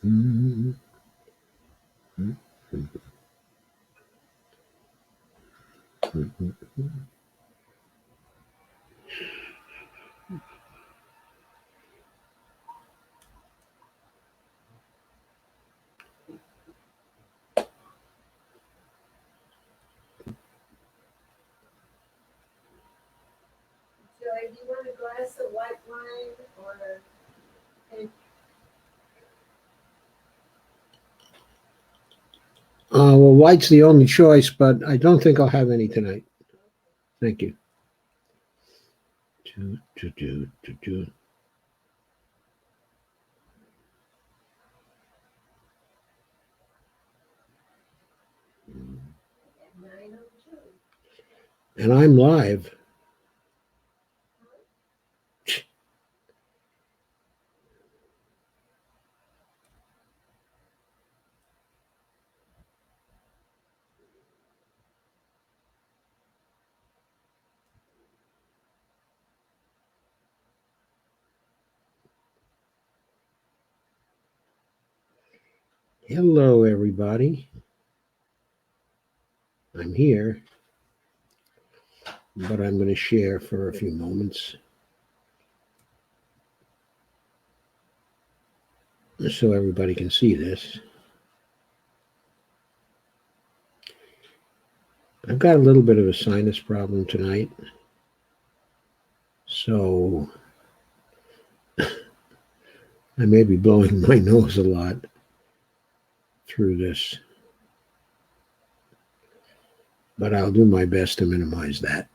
Mm-hmm. Joy, do you want a glass of white wine or Well, white's the only choice, but I don't think I'll have any tonight. Thank you. at 9:02? And I'm live. Hello, everybody. I'm here, but I'm going to share for a few moments so everybody can see this. I've got a little bit of a sinus problem tonight, so I may be blowing my nose a lot through this, but I'll do my best to minimize that.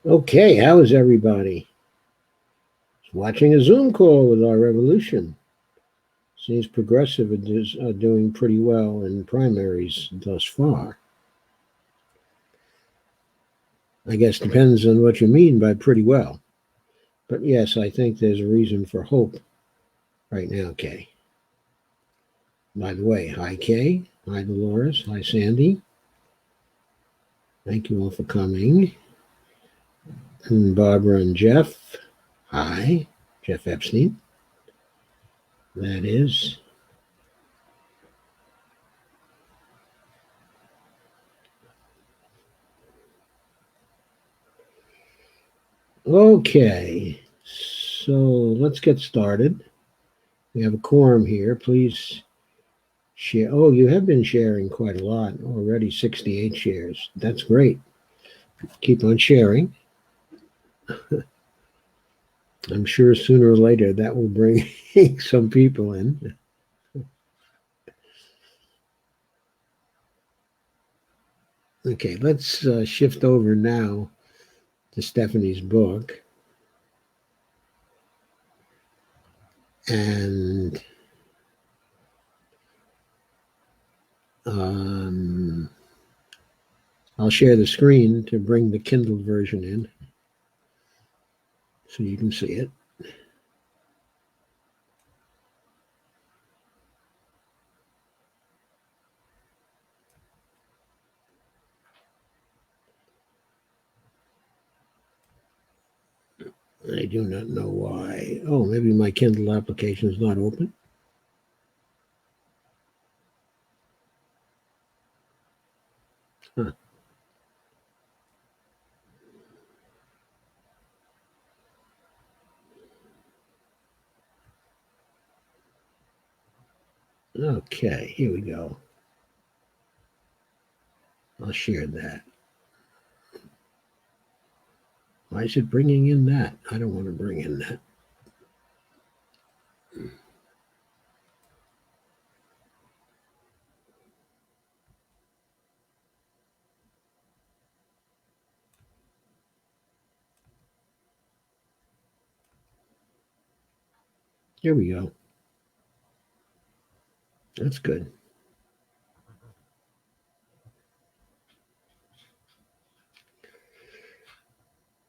Okay, how is everybody? Watching a Zoom call with our revolution. Seems progressive is doing pretty well in primaries thus far. I guess depends on what you mean by pretty well. But yes, I think there's a reason for hope right now, Kay. By the way, hi, Kay. Hi, Dolores. Hi, Sandy. Thank you all for coming. And Barbara and Jeff. Hi, Jeff Epstein. That is. Okay, so let's get started. We have a quorum here. Please share. Oh, you have been sharing quite a lot already, 68 shares. That's great. Keep on sharing. I'm sure sooner or later that will bring some people in. Okay, let's shift over now to Stephanie's book. And I'll share the screen to bring the Kindle version in so you can see it. I do not know why. Oh, maybe my Kindle application is not open. Huh. Okay, here we go. I'll share that. Why is it bringing in that? I don't want to bring in that. Here we go. That's good.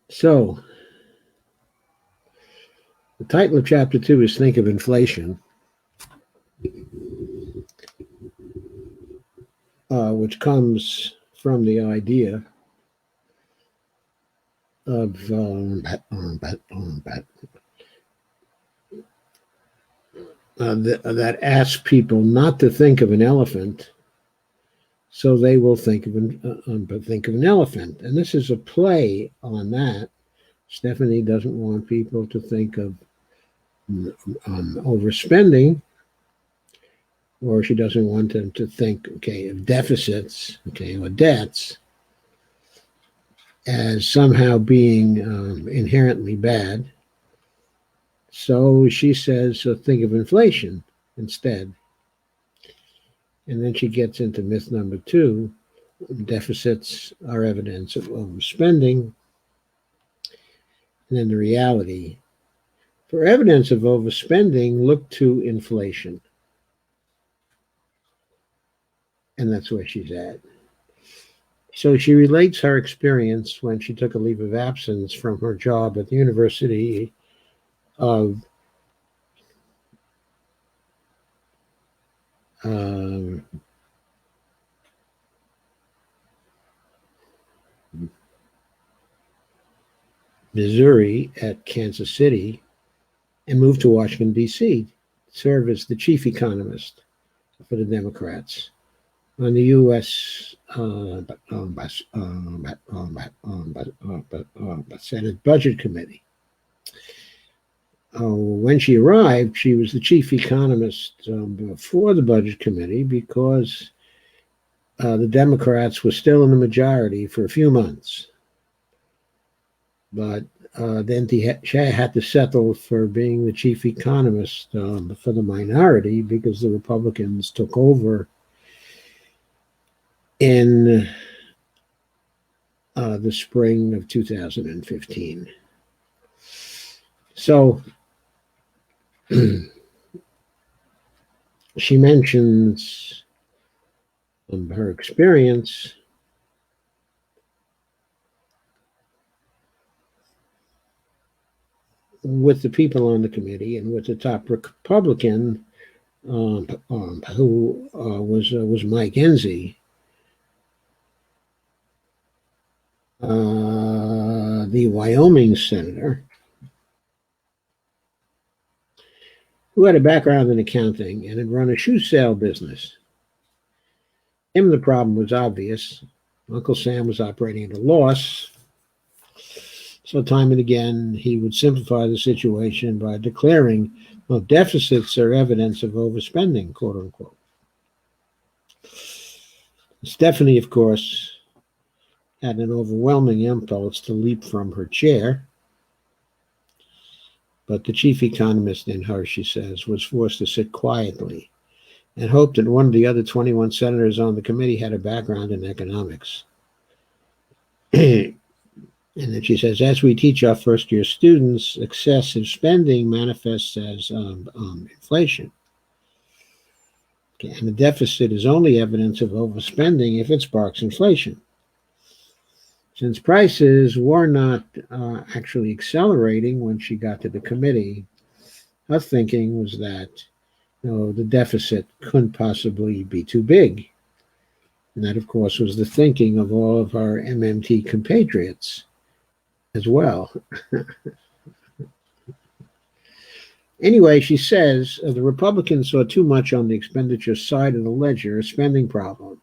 So, the title of chapter 2 is Think of Inflation, which comes from the idea of that asks people not to think of an elephant, so they will think of an elephant. And this is a play on that. Stephanie doesn't want people to think of overspending, or she doesn't want them to think, of deficits, or debts as somehow being inherently bad. So she says, think of inflation instead. And then she gets into myth number 2. Deficits are evidence of overspending. And then the reality. For evidence of overspending, look to inflation. And that's where she's at. So she relates her experience when she took a leave of absence from her job at the University of Missouri at Kansas City and moved to Washington, D.C., serve as the chief economist for the Democrats on the U.S. Senate Budget Committee. When she arrived, she was the chief economist for the Budget Committee because the Democrats were still in the majority for a few months. But then she had to settle for being the chief economist for the minority because the Republicans took over in the spring of 2015. So she mentions her experience with the people on the committee and with the top Republican, who was Mike Enzi, the Wyoming senator, who had a background in accounting and had run a shoe sale business. Him, the problem was obvious. Uncle Sam was operating at a loss. So time and again, he would simplify the situation by declaring, well, deficits are evidence of overspending, quote unquote. Stephanie, of course, had an overwhelming impulse to leap from her chair. But the chief economist in her, she says, was forced to sit quietly and hoped that one of the other 21 senators on the committee had a background in economics. And then she says, as we teach our first-year students, excessive spending manifests as inflation. Okay, and the deficit is only evidence of overspending if it sparks inflation. Since prices were not actually accelerating when she got to the committee, her thinking was that the deficit couldn't possibly be too big. And that, of course, was the thinking of all of our MMT compatriots as well. Anyway, she says the Republicans saw too much on the expenditure side of the ledger, a spending problem.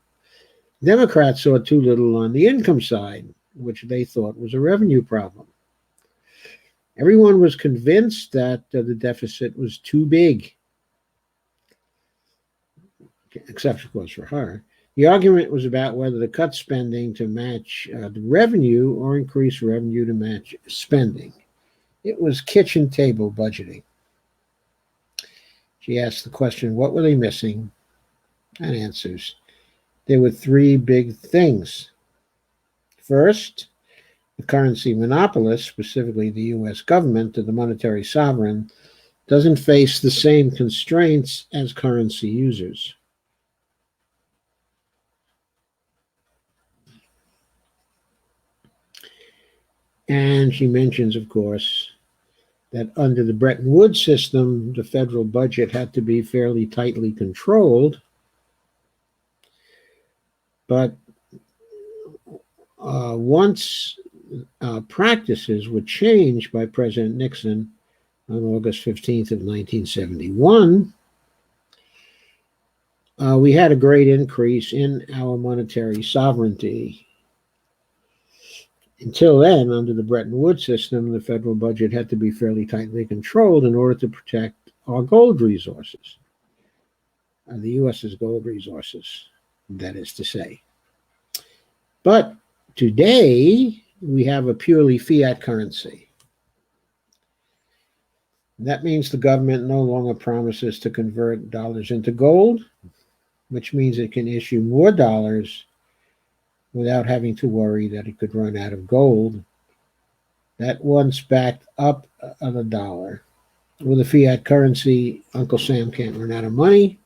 Democrats saw too little on the income side, which they thought was a revenue problem. Everyone was convinced that the deficit was too big, except, of course, for her. The argument was about whether to cut spending to match the revenue or increase revenue to match spending. It was kitchen table budgeting. She asked the question, what were they missing? And answers. There were three big things. First, the currency monopolist, specifically the U.S. government and the monetary sovereign, doesn't face the same constraints as currency users. And she mentions, of course, that under the Bretton Woods system, the federal budget had to be fairly tightly controlled. But once practices were changed by President Nixon on August 15th of 1971, we had a great increase in our monetary sovereignty. Until then, under the Bretton Woods system, the federal budget had to be fairly tightly controlled in order to protect our gold resources, the U.S.'s gold resources, that is to say. But today, we have a purely fiat currency. That means the government no longer promises to convert dollars into gold, which means it can issue more dollars without having to worry that it could run out of gold that once backed up the dollar. With a fiat currency, Uncle Sam can't run out of money.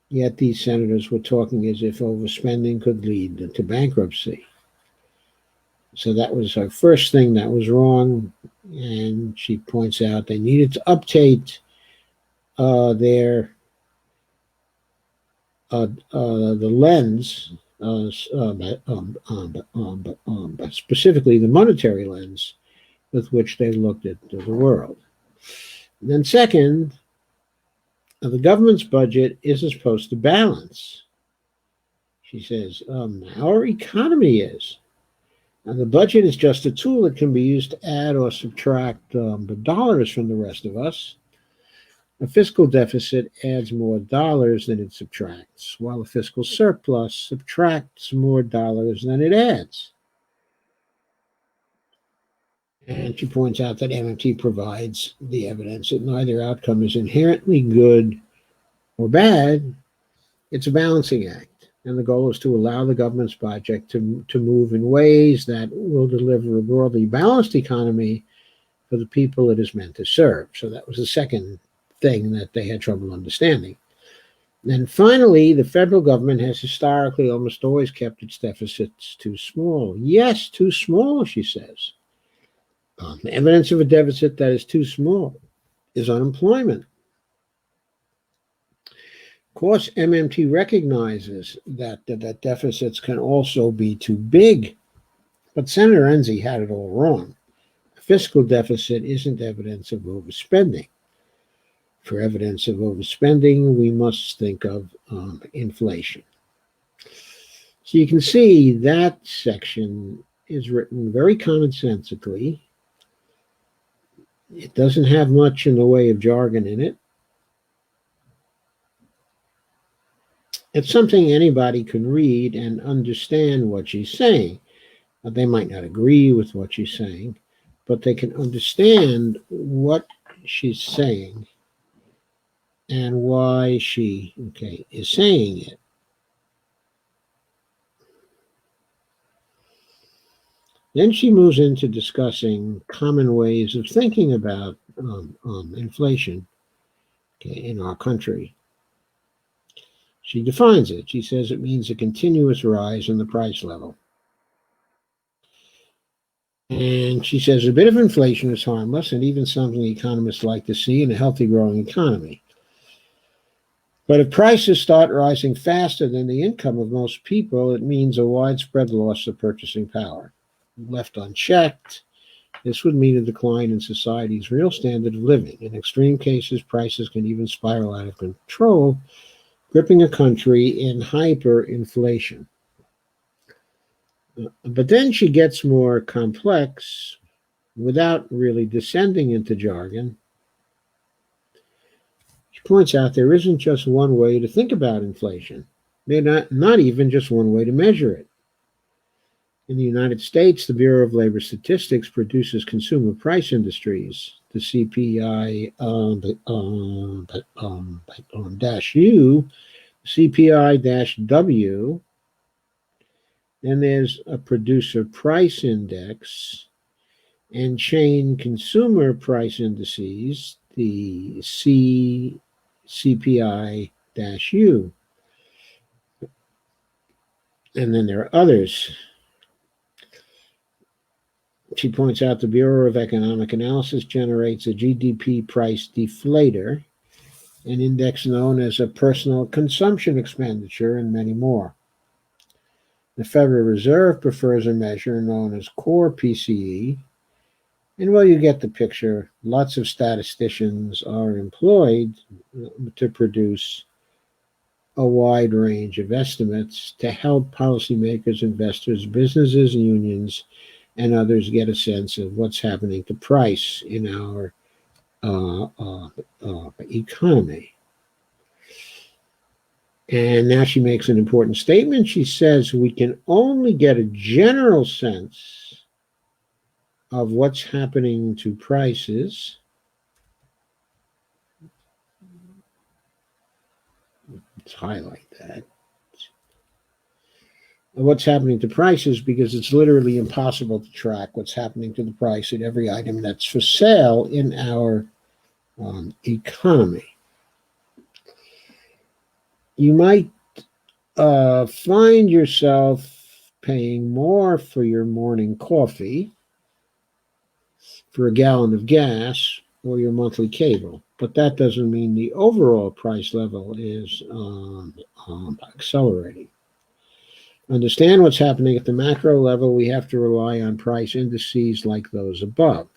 Yet these senators were talking as if overspending could lead to bankruptcy. So that was her first thing that was wrong. And she points out they needed to update the lens, but specifically the monetary lens with which they looked at the world. And then second, the government's budget isn't supposed to balance. She says, our economy is. Now, the budget is just a tool that can be used to add or subtract the dollars from the rest of us. A fiscal deficit adds more dollars than it subtracts, while a fiscal surplus subtracts more dollars than it adds. And she points out that MMT provides the evidence that neither outcome is inherently good or bad. It's a balancing act. And the goal is to allow the government's project to move in ways that will deliver a broadly balanced economy for the people it is meant to serve. So that was the second thing that they had trouble understanding. And finally, the federal government has historically almost always kept its deficits too small. Yes, too small, she says. Evidence of a deficit that is too small is unemployment. Of course, MMT recognizes that deficits can also be too big, but Senator Enzi had it all wrong. A fiscal deficit isn't evidence of overspending. For evidence of overspending, we must think of inflation. So you can see that section is written very commonsensically. It doesn't have much in the way of jargon in it. It's something anybody can read and understand what she's saying. They might not agree with what she's saying, but they can understand what she's saying and why she is saying it. Then she moves into discussing common ways of thinking about inflation in our country. She defines it. She says it means a continuous rise in the price level. And she says a bit of inflation is harmless and even something economists like to see in a healthy growing economy. But if prices start rising faster than the income of most people, it means a widespread loss of purchasing power. Left unchecked, this would mean a decline in society's real standard of living. In extreme cases, prices can even spiral out of control, gripping a country in hyperinflation. But then she gets more complex without really descending into jargon. She points out there isn't just one way to think about inflation. There's not even just one way to measure it. In the United States, the Bureau of Labor Statistics produces consumer price indices, the CPI -U, CPI-W. Then there's a producer price index and chain consumer price indices, the CPI-U. And then there are others. She points out the Bureau of Economic Analysis generates a GDP price deflator, an index known as a personal consumption expenditure, and many more. The Federal Reserve prefers a measure known as core PCE, and well, you get the picture. Lots of statisticians are employed to produce a wide range of estimates to help policymakers, investors, businesses, unions, and others get a sense of what's happening to price in our economy. And now she makes an important statement. She says we can only get a general sense of what's happening to prices let's highlight that. What's happening to prices, because it's literally impossible to track what's happening to the price at every item that's for sale in our economy. You might find yourself paying more for your morning coffee, for a gallon of gas, or your monthly cable, but that doesn't mean the overall price level is accelerating. Understand what's happening at the macro level, we have to rely on price indices like those above.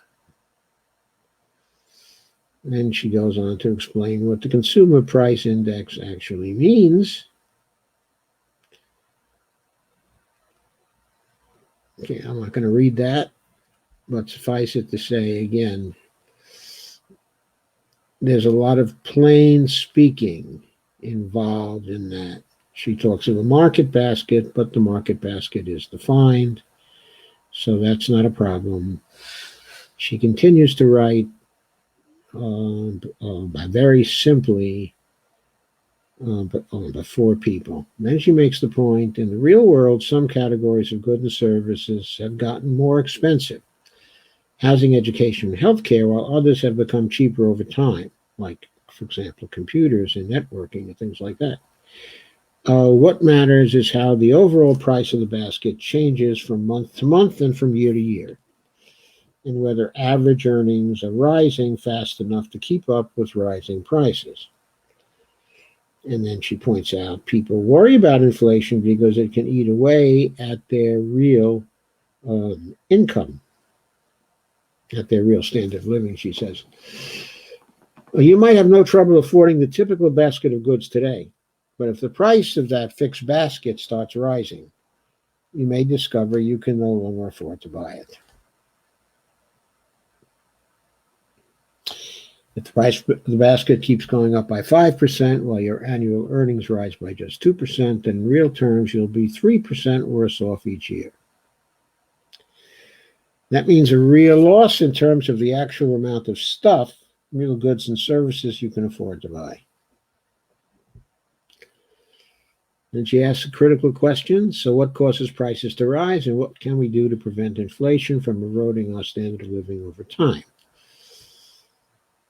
Then she goes on to explain what the consumer price index actually means. Okay, I'm not going to read that, but suffice it to say again, there's a lot of plain speaking involved in that. She talks of a market basket, but the market basket is defined, so that's not a problem. She continues to write very simply but for people. Then she makes the point, in the real world, some categories of goods and services have gotten more expensive. Housing, education, and healthcare, while others have become cheaper over time, like, for example, computers and networking and things like that. What matters is how the overall price of the basket changes from month to month and from year to year, and whether average earnings are rising fast enough to keep up with rising prices. And then she points out people worry about inflation because it can eat away at their real income, at their real standard of living, she says. You might have no trouble affording the typical basket of goods today, but if the price of that fixed basket starts rising, you may discover you can no longer afford to buy it. If the price of the basket keeps going up by 5% while your annual earnings rise by just 2%, then in real terms, you'll be 3% worse off each year. That means a real loss in terms of the actual amount of stuff, real goods and services you can afford to buy. And she asks a critical question. So what causes prices to rise, and what can we do to prevent inflation from eroding our standard of living over time?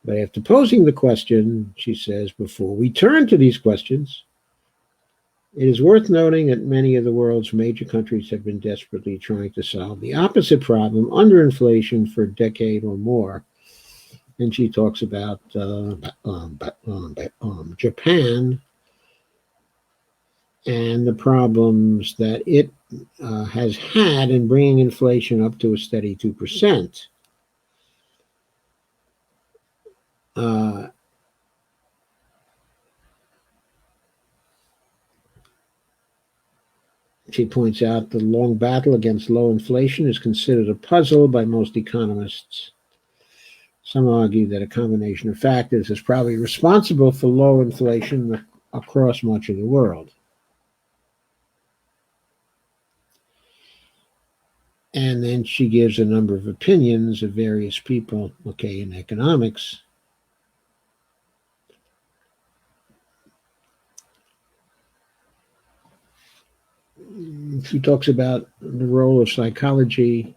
But after posing the question, she says, before we turn to these questions, it is worth noting that many of the world's major countries have been desperately trying to solve the opposite problem, underinflation, for a decade or more. And she talks about Japan and the problems that it has had in bringing inflation up to a steady 2%. She points out the long battle against low inflation is considered a puzzle by most economists. Some argue that a combination of factors is probably responsible for low inflation across much of the world. And then she gives a number of opinions of various people, in economics. She talks about the role of psychology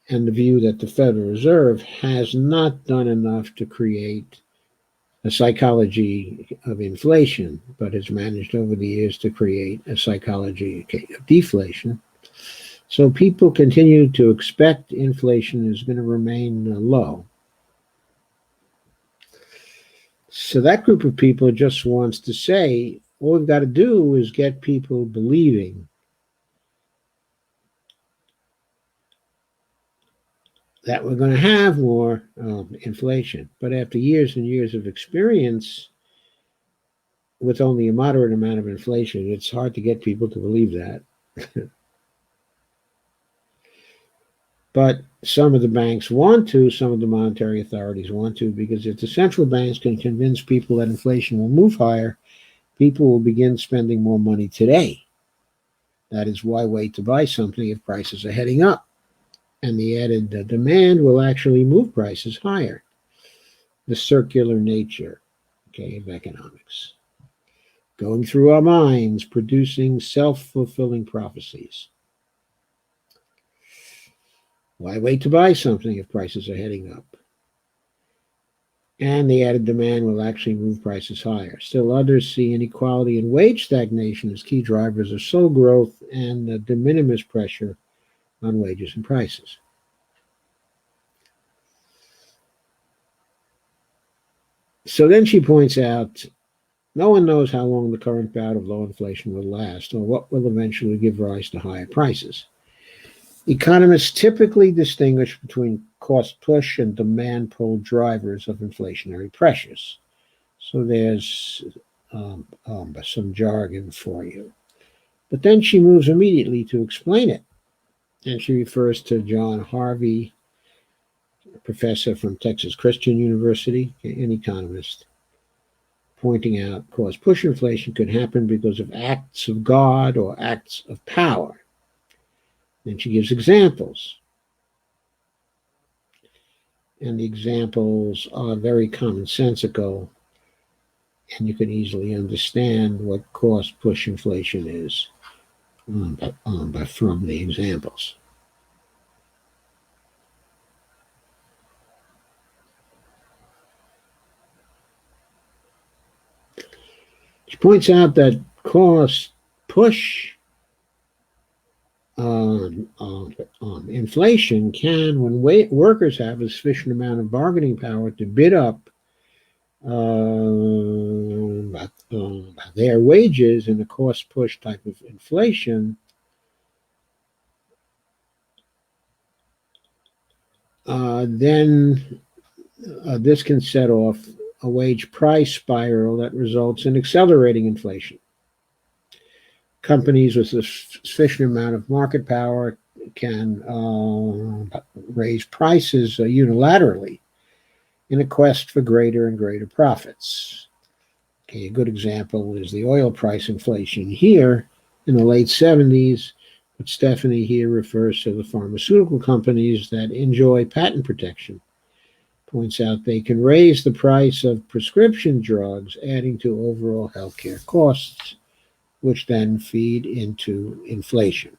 and the view that the Federal Reserve has not done enough to create a psychology of inflation, but has managed over the years to create a psychology of deflation. So people continue to expect inflation is going to remain low. So that group of people just wants to say, all we've got to do is get people believing that we're going to have more inflation. But after years and years of experience with only a moderate amount of inflation, it's hard to get people to believe that. But some of the banks want to, some of the monetary authorities want to, because if the central banks can convince people that inflation will move higher, people will begin spending more money today. That is, why wait to buy something if prices are heading up? And the added demand will actually move prices higher. The circular nature, of economics. Going through our minds, producing self-fulfilling prophecies. Why wait to buy something if prices are heading up? And the added demand will actually move prices higher. Still others see inequality and wage stagnation as key drivers of slow growth and de minimis pressure on wages and prices. So then she points out, no one knows how long the current bout of low inflation will last or what will eventually give rise to higher prices. Economists typically distinguish between cost push and demand pull drivers of inflationary pressures. So there's some jargon for you. But then she moves immediately to explain it. And she refers to John Harvey, a professor from Texas Christian University, an economist, pointing out cost push inflation could happen because of acts of God or acts of power. Then she gives examples. And the examples are very commonsensical And you can easily understand what cost push inflation is from the examples. She points out that cost push inflation can, when workers have a sufficient amount of bargaining power to bid up their wages in a cost push type of inflation, then this can set off a wage price spiral that results in accelerating inflation. Companies with a sufficient amount of market power can raise prices unilaterally in a quest for greater and greater profits. Okay, a good example is the oil price inflation here in the late 70s, but Stephanie here refers to the pharmaceutical companies that enjoy patent protection. Points out they can raise the price of prescription drugs, adding to overall healthcare costs, which then feed into inflation.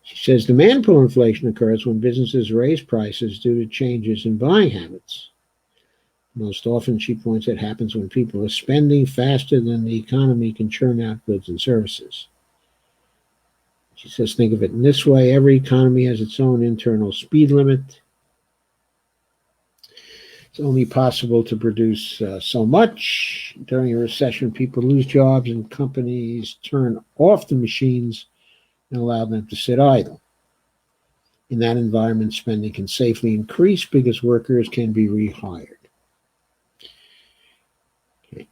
She says demand pull inflation occurs when businesses raise prices due to changes in buying habits. Most often, she points out, happens when people are spending faster than the economy can churn out goods and services. She says, think of it in this way. Every economy has its own internal speed limit. It's only possible to produce so much. During a recession, people lose jobs and companies turn off the machines and allow them to sit idle. In that environment, spending can safely increase because workers can be rehired. Okay.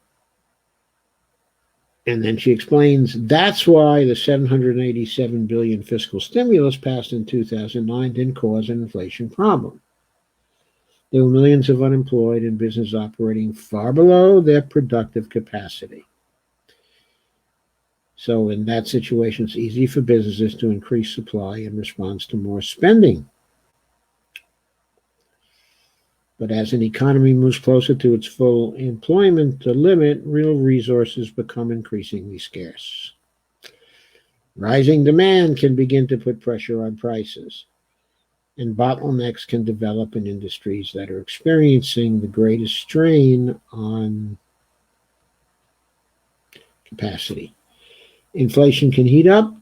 And then she explains that's why the $787 billion fiscal stimulus passed in 2009 didn't cause an inflation problem. There were millions of unemployed and businesses operating far below their productive capacity. So in that situation, it's easy for businesses to increase supply in response to more spending. But as an economy moves closer to its full employment limit, real resources become increasingly scarce. Rising demand can begin to put pressure on prices, and bottlenecks can develop in industries that are experiencing the greatest strain on capacity. Inflation can heat up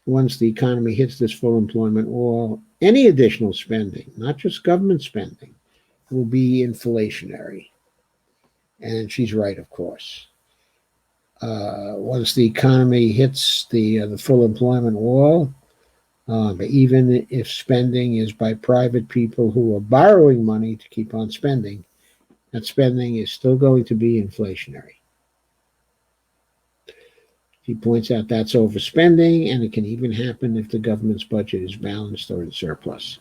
once the economy hits this full employment wall. Any additional spending, not just government spending, will be inflationary. And she's right, of course. Once the economy hits the full employment wall, even if spending is by private people who are borrowing money to keep on spending, that spending is still going to be inflationary. He points out that's overspending, and it can even happen if the government's budget is balanced or in surplus.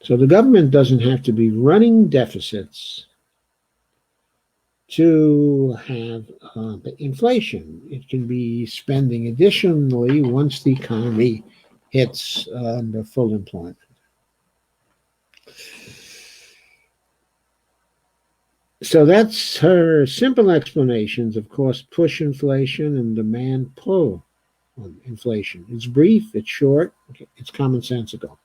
So the government doesn't have to be running deficits to have inflation. It can be spending additionally once the economy hits the full employment. So that's her simple explanations of cost push inflation and demand pull inflation. It's brief, it's short, it's commonsensical.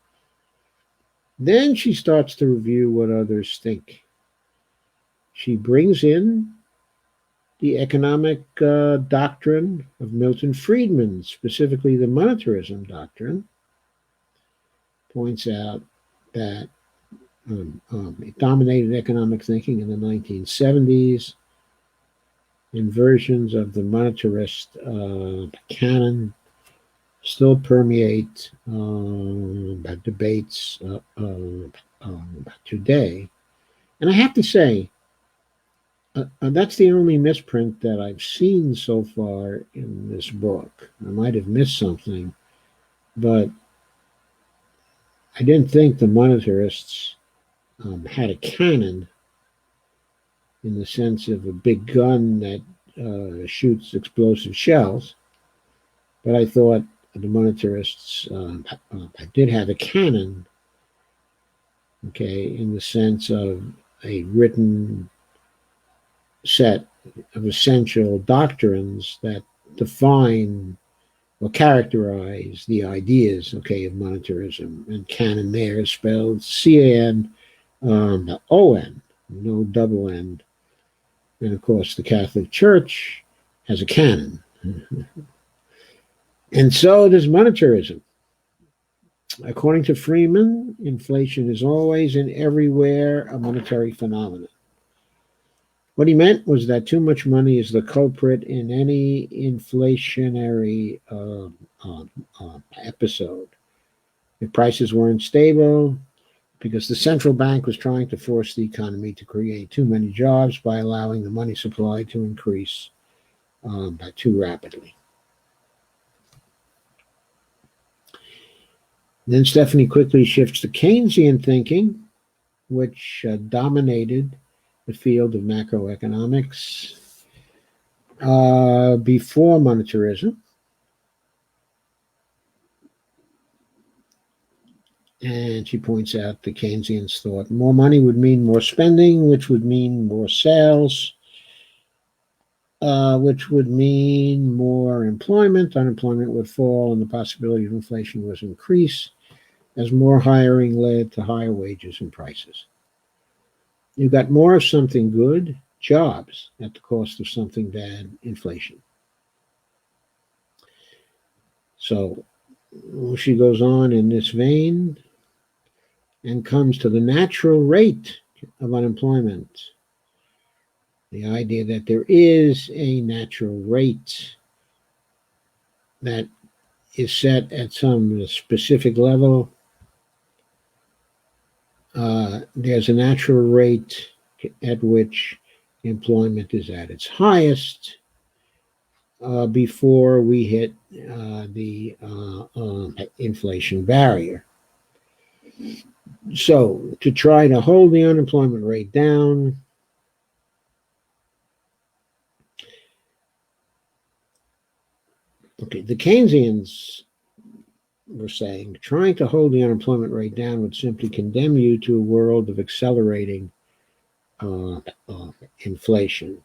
Then she starts to review what others think. She brings in the economic doctrine of Milton Friedman, specifically the monetarism doctrine, points out that it dominated economic thinking in the 1970s, and versions of the monetarist canon still permeate debates today. And I have to say, that's the only misprint that I've seen so far in this book. I might have missed something, but I didn't think the monetarists had a cannon in the sense of a big gun that shoots explosive shells. But I thought the monetarists did have a cannon okay, in the sense of a written set of essential doctrines that define or characterize the ideas, okay, of monetarism. And canon there is spelled C-A-N-O-N, no double N. And of course, the Catholic Church has a canon. And so does monetarism. According to Freeman, inflation is always and everywhere a monetary phenomenon. What he meant was that too much money is the culprit in any inflationary episode. If prices weren't stable, because the central bank was trying to force the economy to create too many jobs by allowing the money supply to increase too rapidly. Then Stephanie quickly shifts to Keynesian thinking, which dominated the field of macroeconomics before monetarism. And she points out the Keynesians thought more money would mean more spending, which would mean more sales, which would mean more employment. Unemployment would fall, and the possibility of inflation was increase as more hiring led to higher wages and prices. You got more of something good, jobs, at the cost of something bad, inflation. So she goes on in this vein and comes to the natural rate of unemployment. The idea that there is a natural rate that is set at some specific level. There's a natural rate at which employment is at its highest before we hit the inflation barrier. So to try to hold the unemployment rate down, okay, the Keynesians were saying trying to hold the unemployment rate down would simply condemn you to a world of accelerating inflation.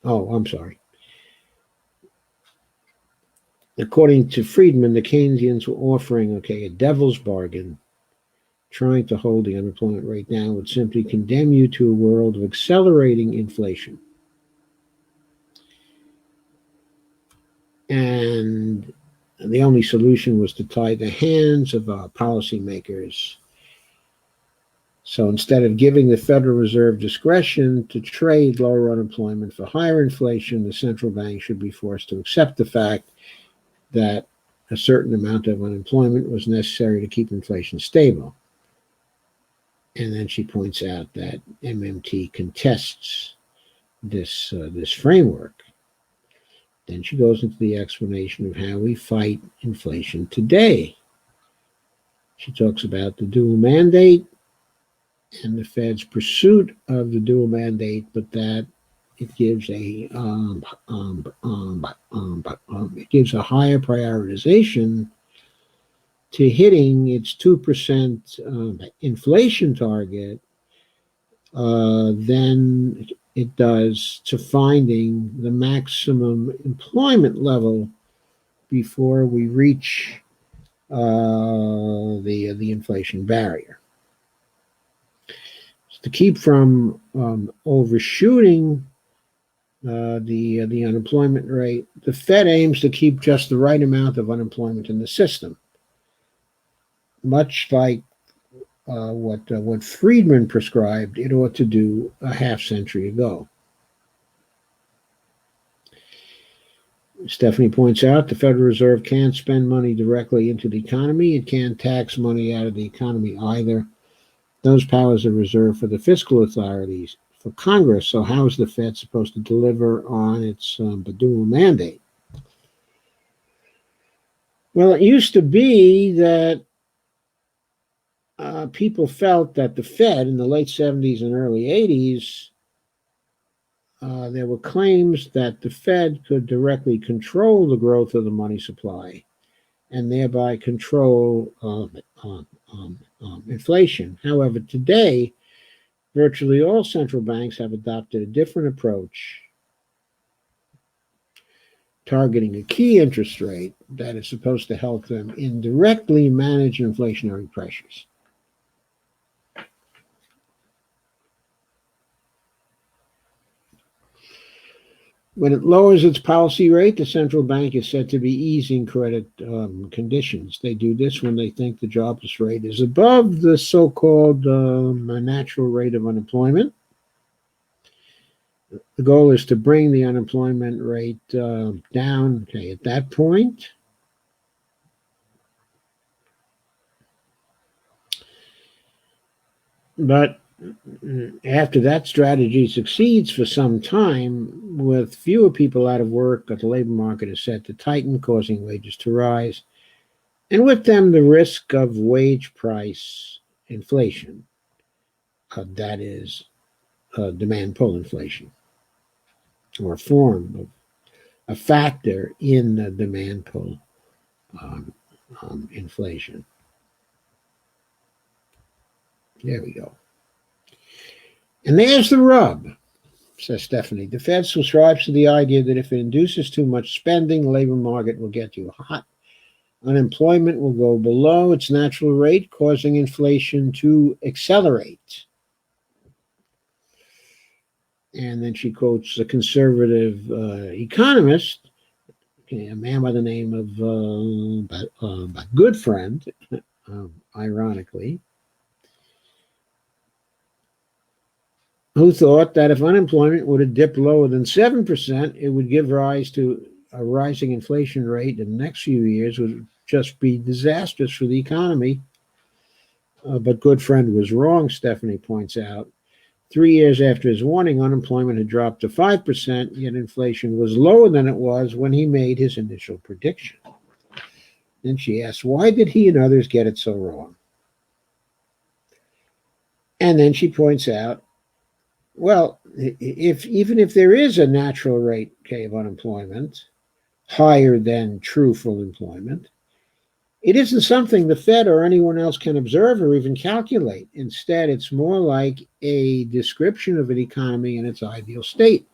Oh, I'm sorry. According to Friedman, the Keynesians were offering, okay, a devil's bargain. Trying to hold the unemployment rate down would simply condemn you to a world of accelerating inflation. And the only solution was to tie the hands of policymakers. So instead of giving the Federal Reserve discretion to trade lower unemployment for higher inflation, the central bank should be forced to accept the fact that a certain amount of unemployment was necessary to keep inflation stable. And then she points out that MMT contests this framework. Then she goes into the explanation of how we fight inflation today. She talks about the dual mandate and the Fed's pursuit of the dual mandate, but that it gives a higher prioritization to hitting its 2% inflation target than it does to finding the maximum employment level before we reach the inflation barrier. So to keep from overshooting the unemployment rate, the Fed aims to keep just the right amount of unemployment in the system, much like what Friedman prescribed it ought to do a half century ago. Stephanie points out the Federal Reserve can't spend money directly into the economy. It can't tax money out of the economy either. Those powers are reserved for the fiscal authorities, for Congress. So how is the Fed supposed to deliver on its dual mandate? Well, it used to be that people felt that the Fed in the late 70s and early 80s, there were claims that the Fed could directly control the growth of the money supply and thereby control inflation. However, today, virtually all central banks have adopted a different approach, targeting a key interest rate that is supposed to help them indirectly manage inflationary pressures. When it lowers its policy rate, the central bank is said to be easing credit conditions. They do this when they think the jobless rate is above the so-called natural rate of unemployment. The goal is to bring the unemployment rate down. Okay, at that point, but after that strategy succeeds for some time, with fewer people out of work, the labor market is set to tighten, causing wages to rise, and with them the risk of wage price inflation. That is demand pull inflation, or a form of a factor in the demand pull inflation. There we go. And there's the rub, says Stephanie. The Fed subscribes to the idea that if it induces too much spending, the labor market will get too hot. Unemployment will go below its natural rate, causing inflation to accelerate. And then she quotes a conservative economist, a man by the name of a good friend, ironically, who thought that if unemployment were to dip lower than 7%, it would give rise to a rising inflation rate in the next few years would just be disastrous for the economy. But good friend was wrong, Stephanie points out. 3 years after his warning, unemployment had dropped to 5%, yet inflation was lower than it was when he made his initial prediction. Then she asks, why did he and others get it so wrong? And then she points out, well, even if there is a natural rate of unemployment, higher than true full employment, it isn't something the Fed or anyone else can observe or even calculate. Instead, it's more like a description of an economy in its ideal state.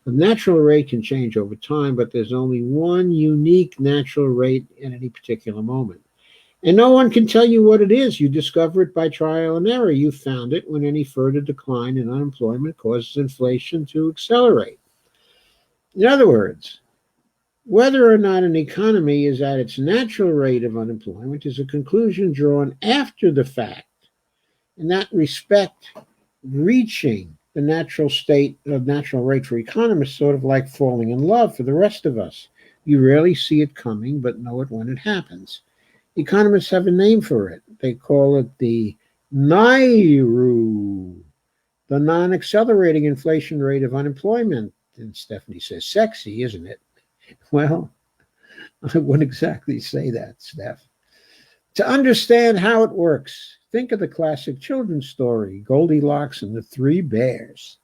The natural rate can change over time, but there's only one unique natural rate at any particular moment. And no one can tell you what it is. You discover it by trial and error. You found it when any further decline in unemployment causes inflation to accelerate. In other words, whether or not an economy is at its natural rate of unemployment is a conclusion drawn after the fact. In that respect, reaching the natural rate for economists, sort of like falling in love for the rest of us. You rarely see it coming, but know it when it happens. Economists have a name for it. They call it the NIRU, the non-accelerating inflation rate of unemployment. And Stephanie says, sexy, isn't it? Well, I wouldn't exactly say that, Steph. To understand how it works, think of the classic children's story, Goldilocks and the Three Bears.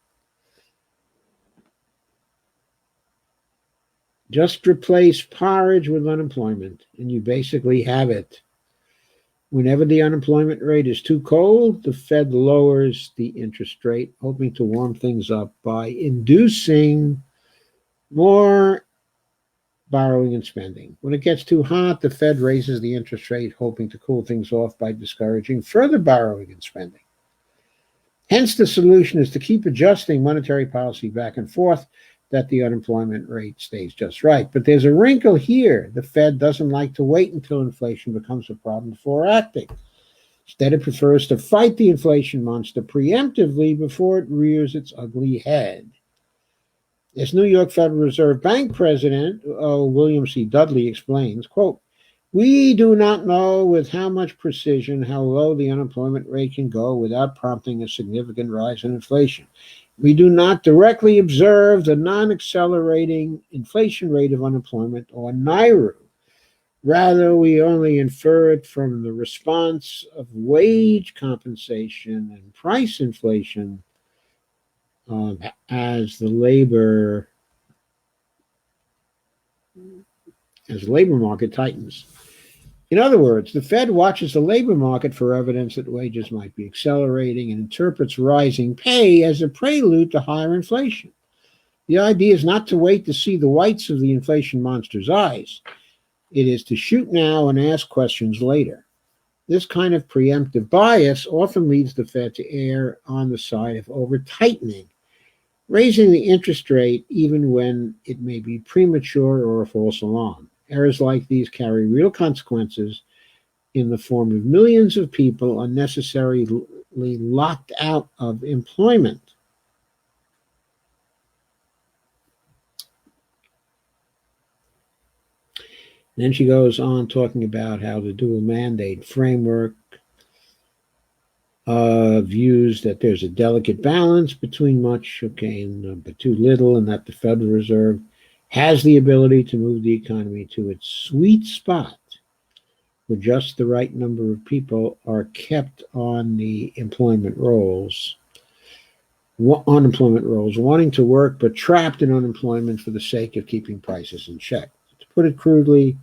Just replace porridge with unemployment, and you basically have it. Whenever the unemployment rate is too cold, the Fed lowers the interest rate, hoping to warm things up by inducing more borrowing and spending. When it gets too hot, the Fed raises the interest rate, hoping to cool things off by discouraging further borrowing and spending. Hence, the solution is to keep adjusting monetary policy back and forth, that the unemployment rate stays just right. But there's a wrinkle here. The Fed doesn't like to wait until inflation becomes a problem before acting. Instead, it prefers to fight the inflation monster preemptively before it rears its ugly head. As New York Federal Reserve Bank President William C. Dudley explains, quote, we do not know with how much precision how low the unemployment rate can go without prompting a significant rise in inflation. We do not directly observe the non-accelerating inflation rate of unemployment, or NIRU. Rather, we only infer it from the response of wage compensation and price inflation as the labor market tightens. In other words, the Fed watches the labor market for evidence that wages might be accelerating and interprets rising pay as a prelude to higher inflation. The idea is not to wait to see the whites of the inflation monster's eyes. It is to shoot now and ask questions later. This kind of preemptive bias often leads the Fed to err on the side of over-tightening, raising the interest rate even when it may be premature or a false alarm. Errors like these carry real consequences in the form of millions of people unnecessarily locked out of employment. Then she goes on talking about how the dual mandate framework views that there's a delicate balance between much, but too little, and that the Federal Reserve has the ability to move the economy to its sweet spot where just the right number of people are kept on the unemployment rolls, wanting to work but trapped in unemployment for the sake of keeping prices in check. To put it crudely,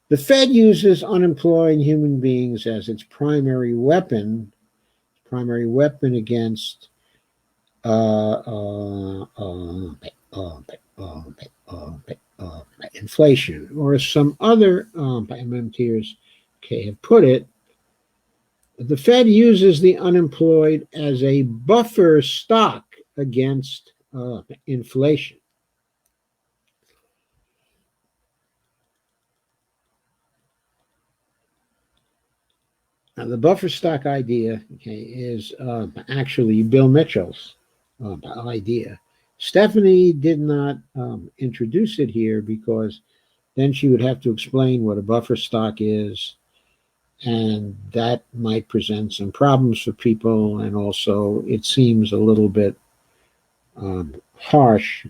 the Fed uses unemployed human beings as its primary weapon against inflation, or as some other MMTers have put it, the Fed uses the unemployed as a buffer stock against inflation. Now, the buffer stock idea is actually Bill Mitchell's idea. Stephanie did not introduce it here because then she would have to explain what a buffer stock is, and that might present some problems for people, and also it seems a little bit harsh,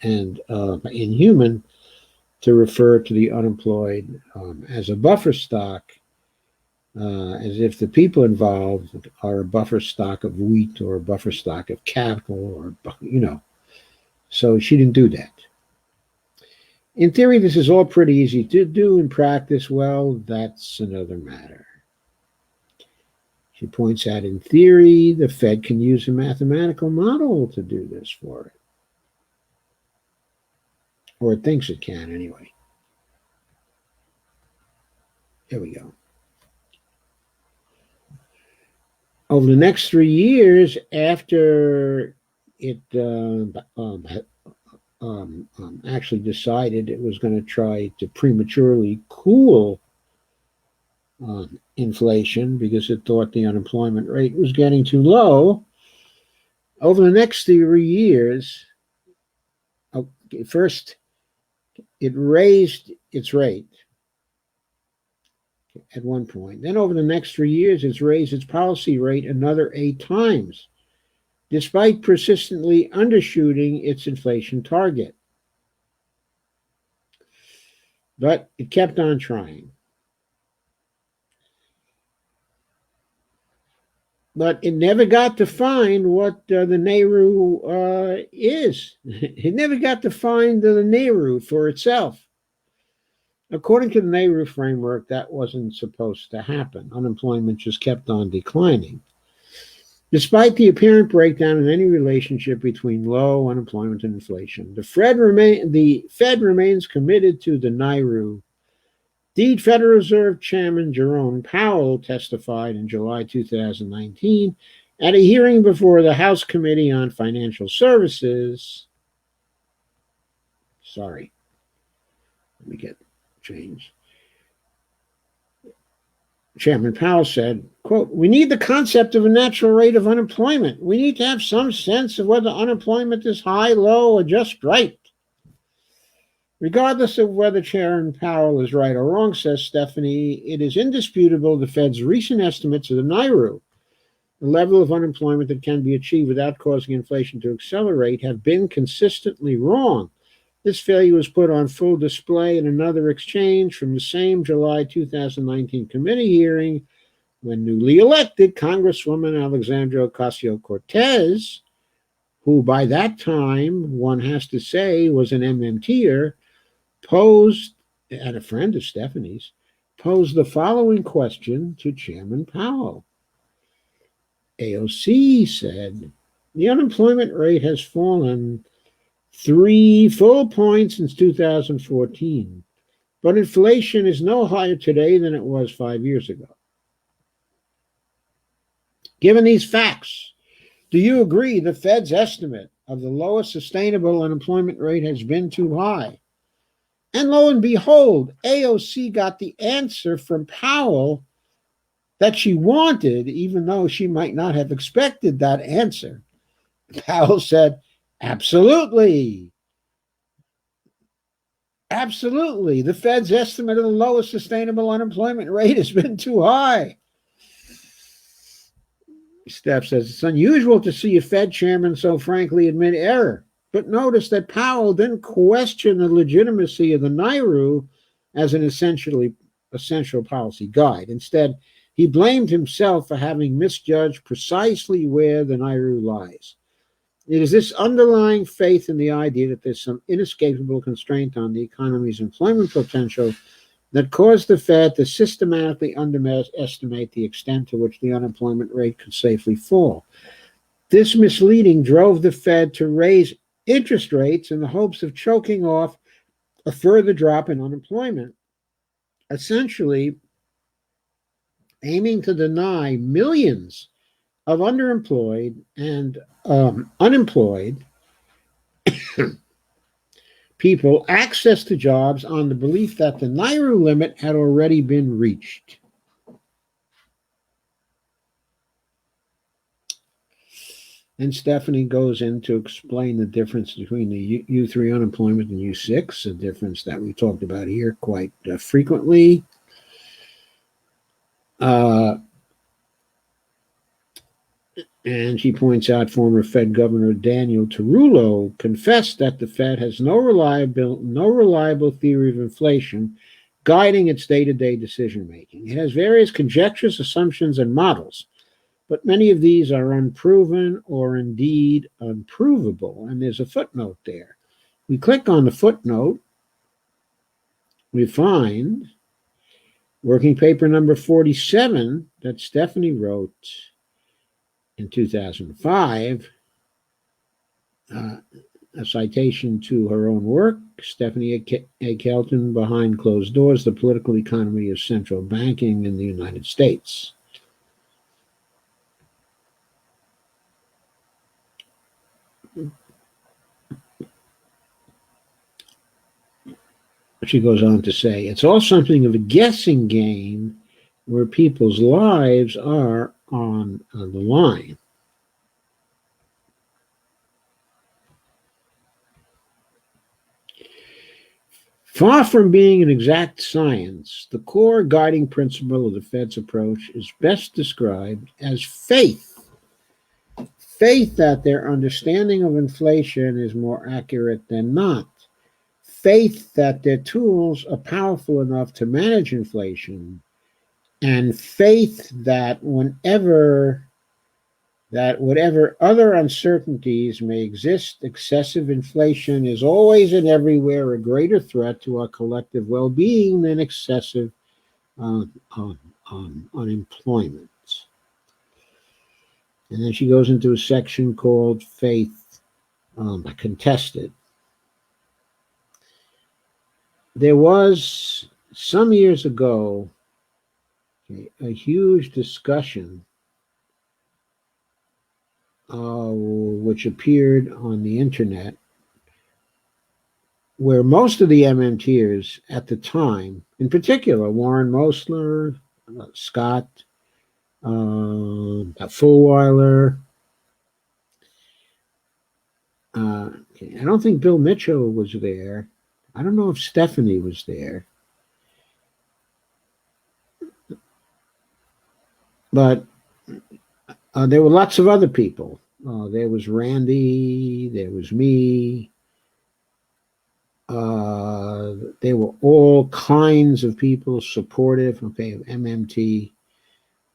and inhuman to refer to the unemployed as a buffer stock, as if the people involved are a buffer stock of wheat or a buffer stock of capital, or so she didn't do that. In theory, this is all pretty easy to do. In practice, well, that's another matter. She points out, in theory, the Fed can use a mathematical model to do this for it. Or it thinks it can, anyway. There we go. Over the next 3 years, after it actually decided it was going to try to prematurely cool inflation because it thought the unemployment rate was getting too low, over the next 3 years, first, it raised its rate at one point. Then over the next 3 years, it's raised its policy rate another 8 times, despite persistently undershooting its inflation target. But it kept on trying. But it never got to find what the Nehru is. It never got to find the Nehru for itself. According to the Nehru framework, that wasn't supposed to happen. Unemployment just kept on declining. Despite the apparent breakdown in any relationship between low unemployment and inflation, the Fed remains committed to the Nehru. Indeed, Federal Reserve Chairman Jerome Powell testified in July 2019 at a hearing before the House Committee on Financial Services. Sorry, let me get changed. Chairman Powell said, quote, "We need the concept of a natural rate of unemployment. We need to have some sense of whether unemployment is high, low, or just right." Regardless of whether Chairman Powell is right or wrong, says Stephanie, it is indisputable the Fed's recent estimates of the Nehru, the level of unemployment that can be achieved without causing inflation to accelerate, have been consistently wrong. This failure was put on full display in another exchange from the same July 2019 committee hearing when newly elected Congresswoman Alexandria Ocasio-Cortez, who by that time, one has to say, was an MMTer, posed, and a friend of Stephanie's, posed the following question to Chairman Powell. AOC said, the unemployment rate has fallen 3 full points since 2014, but inflation is no higher today than it was 5 years ago. Given these facts, do you agree the Fed's estimate of the lowest sustainable unemployment rate has been too high? And lo and behold, AOC got the answer from Powell that she wanted, even though she might not have expected that answer. Powell said, absolutely. Absolutely. The Fed's estimate of the lowest sustainable unemployment rate has been too high. Steph says, it's unusual to see a Fed chairman so frankly admit error. But notice that Powell didn't question the legitimacy of the NAIRU as an essential policy guide. Instead, he blamed himself for having misjudged precisely where the NAIRU lies. It is this underlying faith in the idea that there's some inescapable constraint on the economy's employment potential that caused the Fed to systematically underestimate the extent to which the unemployment rate could safely fall. This misleading drove the Fed to raise interest rates in the hopes of choking off a further drop in unemployment, essentially aiming to deny millions of underemployed and unemployed people access to jobs on the belief that the NAIRU limit had already been reached. And Stephanie goes in to explain the difference between the U3 unemployment and U6, a difference that we talked about here quite frequently. And she points out former Fed Governor Daniel Tarullo confessed that the Fed has no reliable theory of inflation guiding its day-to-day decision-making. It has various conjectures, assumptions, and models, but many of these are unproven or indeed unprovable. And there's a footnote there. We click on the footnote, we find working paper number 47 that Stephanie wrote in 2005, a citation to her own work, Stephanie A. Kelton, Behind Closed Doors, The Political Economy of Central Banking in the United States. She goes on to say, it's all something of a guessing game where people's lives are on the line. Far from being an exact science, the core guiding principle of the Fed's approach is best described as faith. Faith that their understanding of inflation is more accurate than not. Faith that their tools are powerful enough to manage inflation, and faith that whatever other uncertainties may exist, excessive inflation is always and everywhere a greater threat to our collective well-being than excessive unemployment. And then she goes into a section called Faith Contested. There was, some years ago, a huge discussion which appeared on the internet, where most of the MMTers at the time, in particular Warren Mosler, Scott Fulweiler, I don't think Bill Mitchell was there. I don't know if Stephanie was there. But there were lots of other people. There was Randy, there was me. There were all kinds of people supportive, of MMT,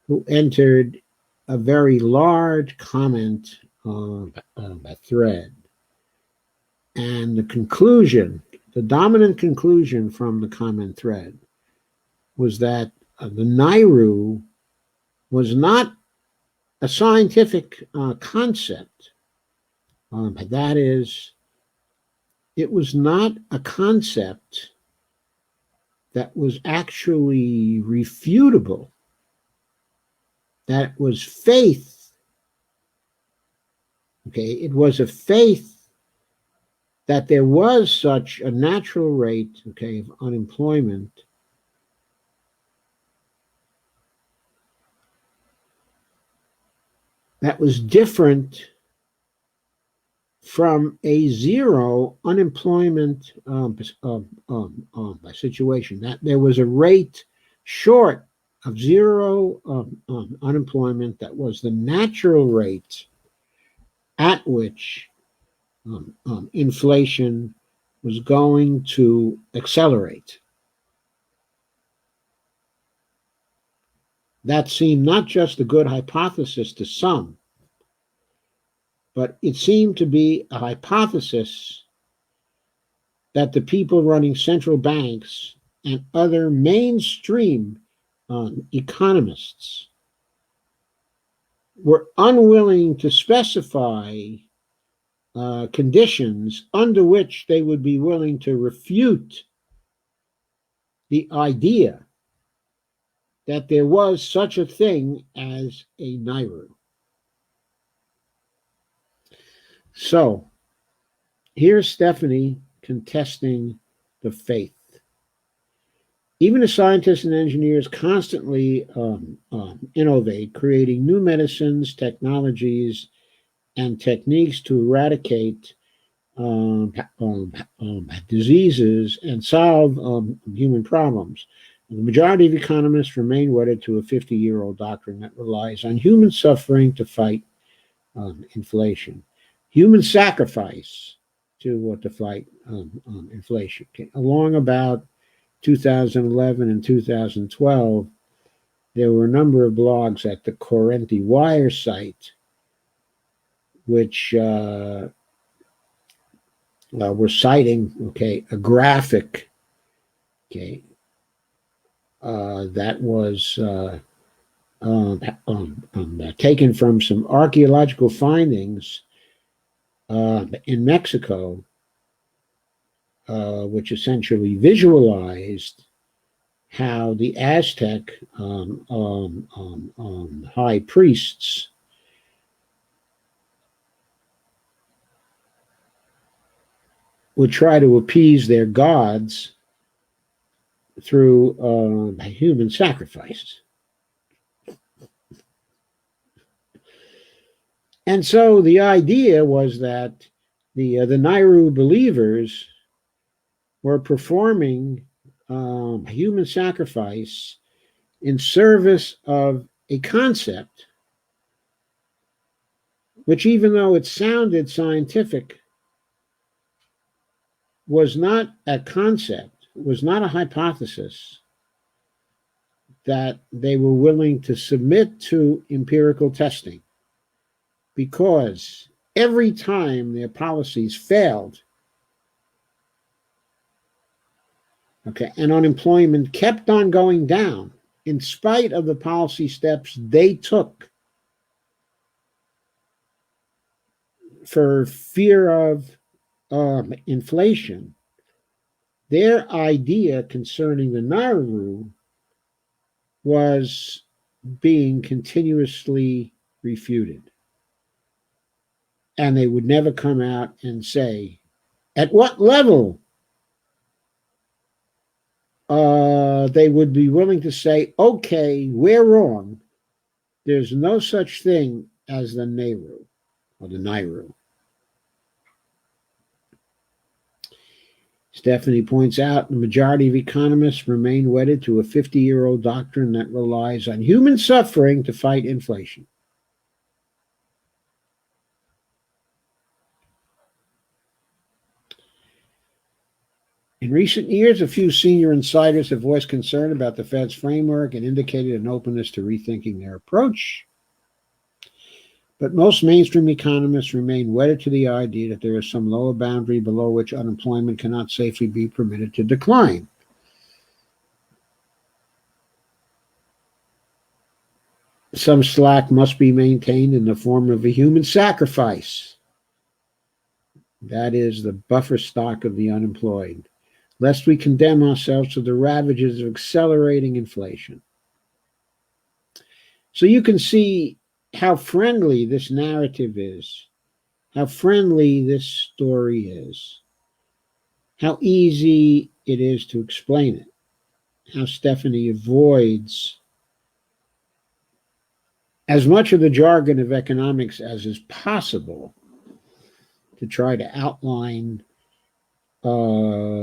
who entered a very large comment a thread. And the conclusion, the dominant conclusion from the comment thread, was that the Nairu was not a scientific concept. That is, it was not a concept that was actually refutable. That was faith. Okay, it was a faith that there was such a natural rate, okay, of unemployment that was different from a zero unemployment situation. That there was a rate short of zero unemployment that was the natural rate at which inflation was going to accelerate. That seemed not just a good hypothesis to some, but it seemed to be a hypothesis that the people running central banks and other mainstream economists were unwilling to specify conditions under which they would be willing to refute the idea that there was such a thing as a Nairu. So here's Stephanie contesting the faith. Even as scientists and engineers constantly innovate, creating new medicines, technologies, and techniques to eradicate diseases and solve human problems, the majority of economists remain wedded to a 50-year-old doctrine that relies on human suffering to fight inflation, human sacrifice to fight inflation. Okay. Along about 2011 and 2012, there were a number of blogs at the Correnti Wire site which were citing, okay, a graphic, okay, that was taken from some archaeological findings in Mexico, which essentially visualized how the Aztec high priests would try to appease their gods through human sacrifice. And so the idea was that the Nairu believers were performing human sacrifice in service of a concept which, even though it sounded scientific, was not a concept, was not a hypothesis that they were willing to submit to empirical testing, because every time their policies failed, okay, and unemployment kept on going down in spite of the policy steps they took for fear of inflation, their idea concerning the Nairu was being continuously refuted. And they would never come out and say at what level they would be willing to say, okay, we're wrong. There's no such thing as the Nairu or the Nairu. Stephanie points out the majority of economists remain wedded to a 50-year-old doctrine that relies on human suffering to fight inflation. In recent years, a few senior insiders have voiced concern about the Fed's framework and indicated an openness to rethinking their approach. But most mainstream economists remain wedded to the idea that there is some lower boundary below which unemployment cannot safely be permitted to decline. Some slack must be maintained in the form of a human sacrifice. That is the buffer stock of the unemployed, lest we condemn ourselves to the ravages of accelerating inflation. So you can see how friendly this narrative is, how friendly this story is, how easy it is to explain it, how Stephanie avoids as much of the jargon of economics as is possible to try to outline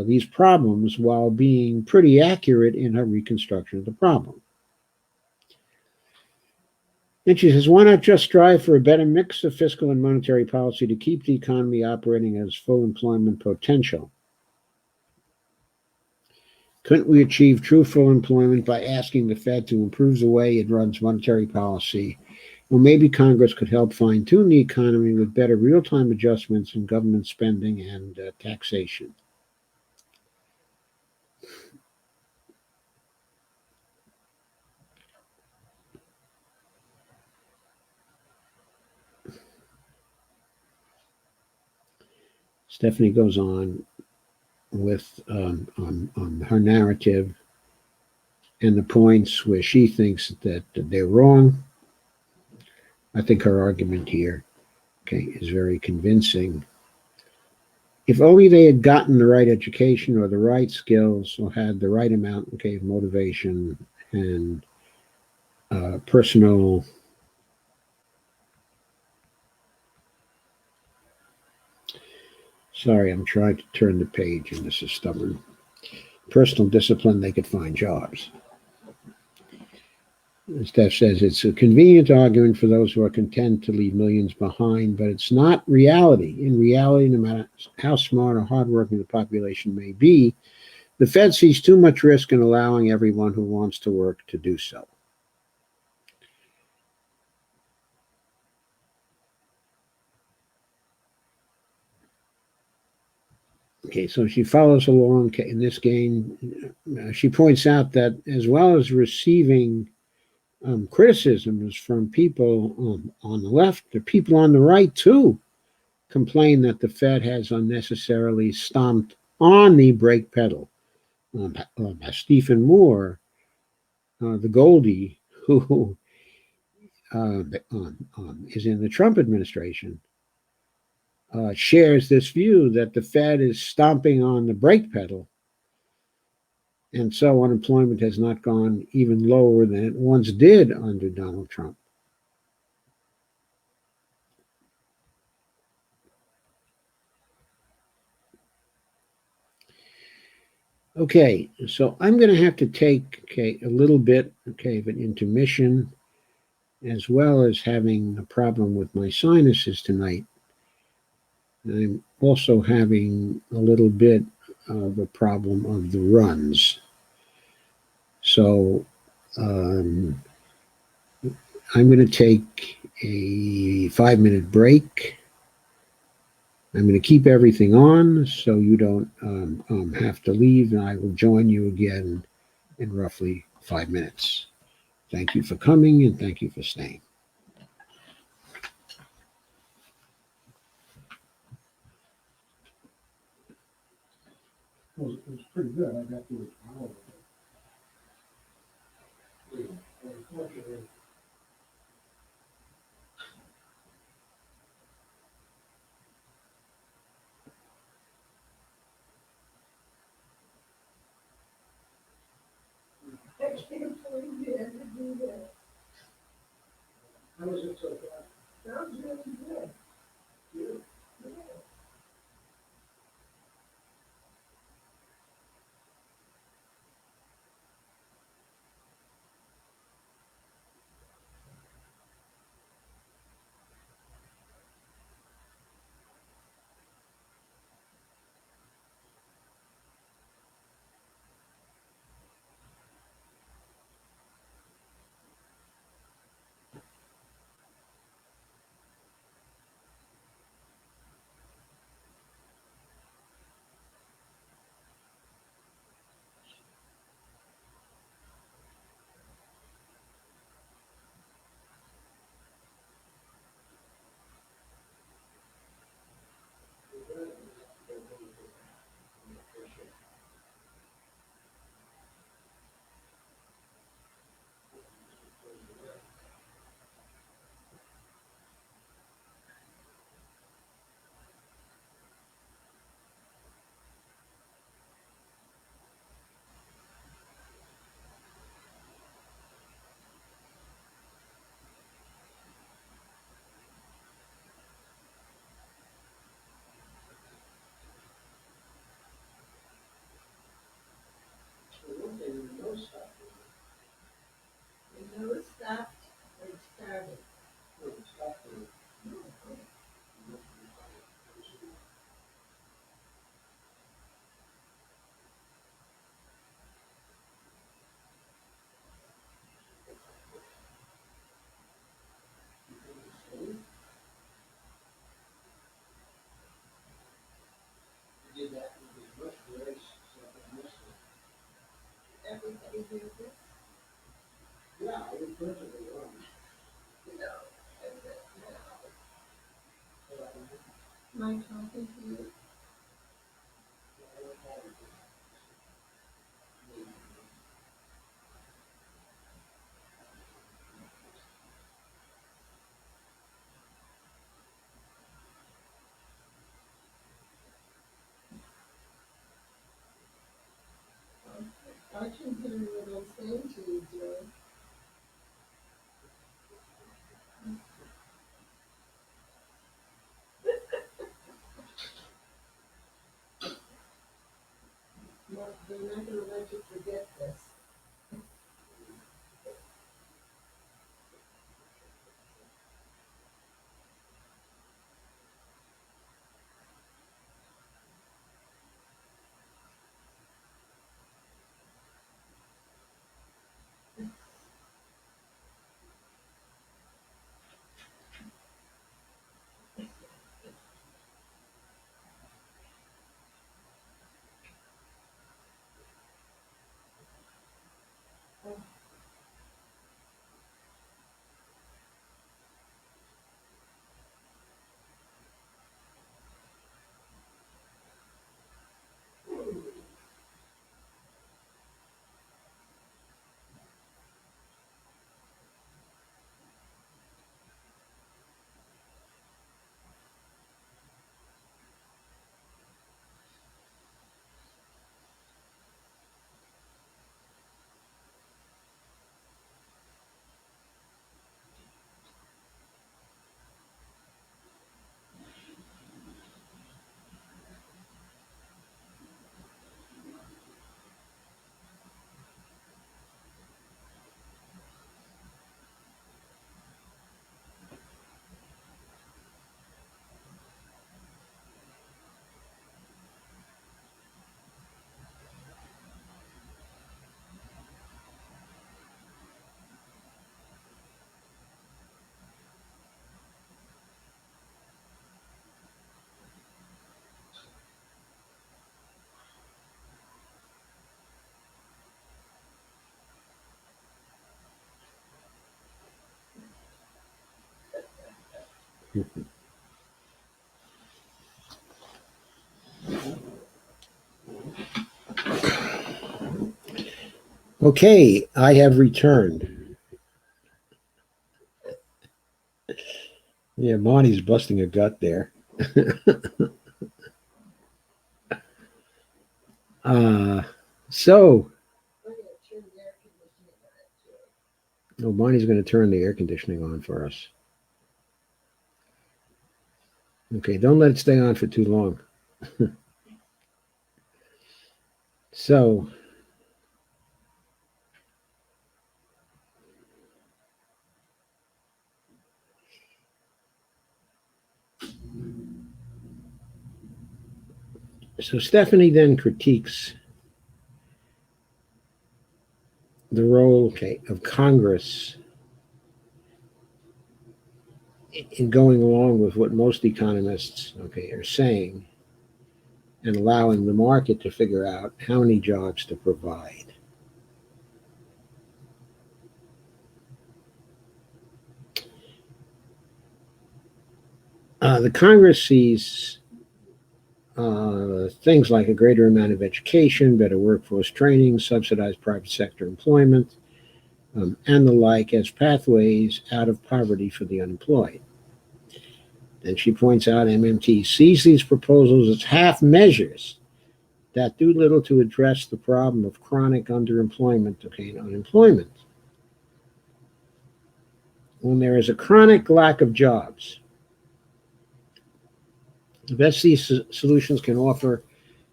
these problems while being pretty accurate in her reconstruction of the problem. And she says, why not just strive for a better mix of fiscal and monetary policy to keep the economy operating at its full employment potential? Couldn't we achieve true full employment by asking the Fed to improve the way it runs monetary policy? Well, maybe Congress could help fine-tune the economy with better real-time adjustments in government spending and taxation. Stephanie goes on with on her narrative and the points where she thinks that they're wrong. I think her argument here, is very convincing. If only they had gotten the right education or the right skills or had the right amount, of motivation and personal sorry, I'm trying to turn the page and this is stubborn. Personal discipline, they could find jobs. Steph says it's a convenient argument for those who are content to leave millions behind, but it's not reality. In reality, no matter how smart or hardworking the population may be, the Fed sees too much risk in allowing everyone who wants to work to do so. So she follows along in this game. She points out that as well as receiving criticisms from people on the left, the people on the right too complain that the Fed has unnecessarily stomped on the brake pedal. Stephen Moore, the Goldie, who is in the Trump administration, shares this view that the Fed is stomping on the brake pedal, and so unemployment has not gone even lower than it once did under Donald Trump. Okay, so I'm going to have to take a little bit of an intermission, as well as having a problem with my sinuses tonight. I'm also having a little bit of a problem of the runs. So I'm going to take a 5-minute break. I'm going to keep everything on so you don't have to leave, and I will join you again in roughly 5 minutes. Thank you for coming, and thank you for staying. Well, it was pretty good. I got through all of it. Unfortunately, I can't believe you had to do that. how was it so far? Sounds really good. You? Yeah. my talking to you? I can hear what I'm saying to you, Joe. Well, they're not gonna let you forget this. Okay, I have returned. Yeah, Monty's busting a gut there. uh, so, I'm gonna turn the air conditioning on, Joe. oh, Monty's going to turn the air conditioning on for us. Okay, don't let it stay on for too long. So, Stephanie then critiques the role, okay, of Congress in going along with what most economists, okay, are saying and allowing the market to figure out how many jobs to provide. The Congress sees things like a greater amount of education, better workforce training, subsidized private sector employment, and the like as pathways out of poverty for the unemployed. Then she points out MMT sees these proposals as half measures that do little to address the problem of chronic underemployment, okay, and unemployment. When there is a chronic lack of jobs, the best these solutions can offer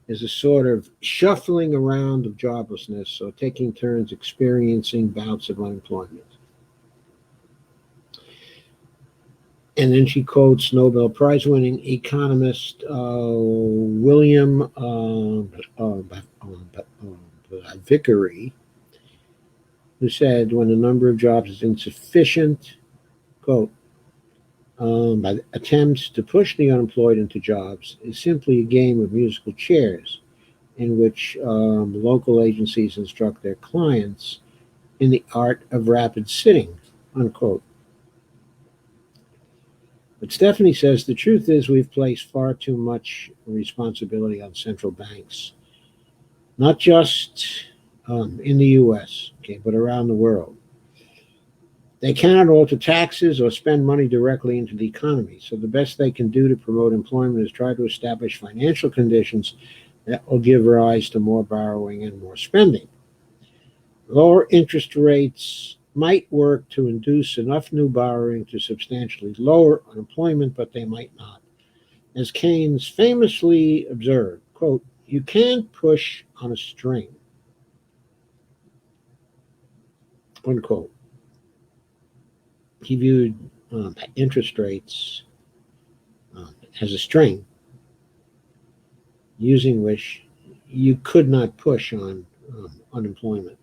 is a sort of shuffling around of joblessness, so taking turns experiencing bouts of unemployment. And then she quotes Nobel Prize winning economist William Vickery, who said when the number of jobs is insufficient, quote, by attempts to push the unemployed into jobs is simply a game of musical chairs in which local agencies instruct their clients in the art of rapid sitting, unquote. But Stephanie says the truth is we've placed far too much responsibility on central banks, not just in the U.S., okay, but around the world. They cannot alter taxes or spend money directly into the economy. So the best they can do to promote employment is try to establish financial conditions that will give rise to more borrowing and more spending. Lower interest rates might work to induce enough new borrowing to substantially lower unemployment, but they might not. As Keynes famously observed, quote, "You can't push on a string," unquote. He viewed interest rates as a string using which you could not push on unemployment.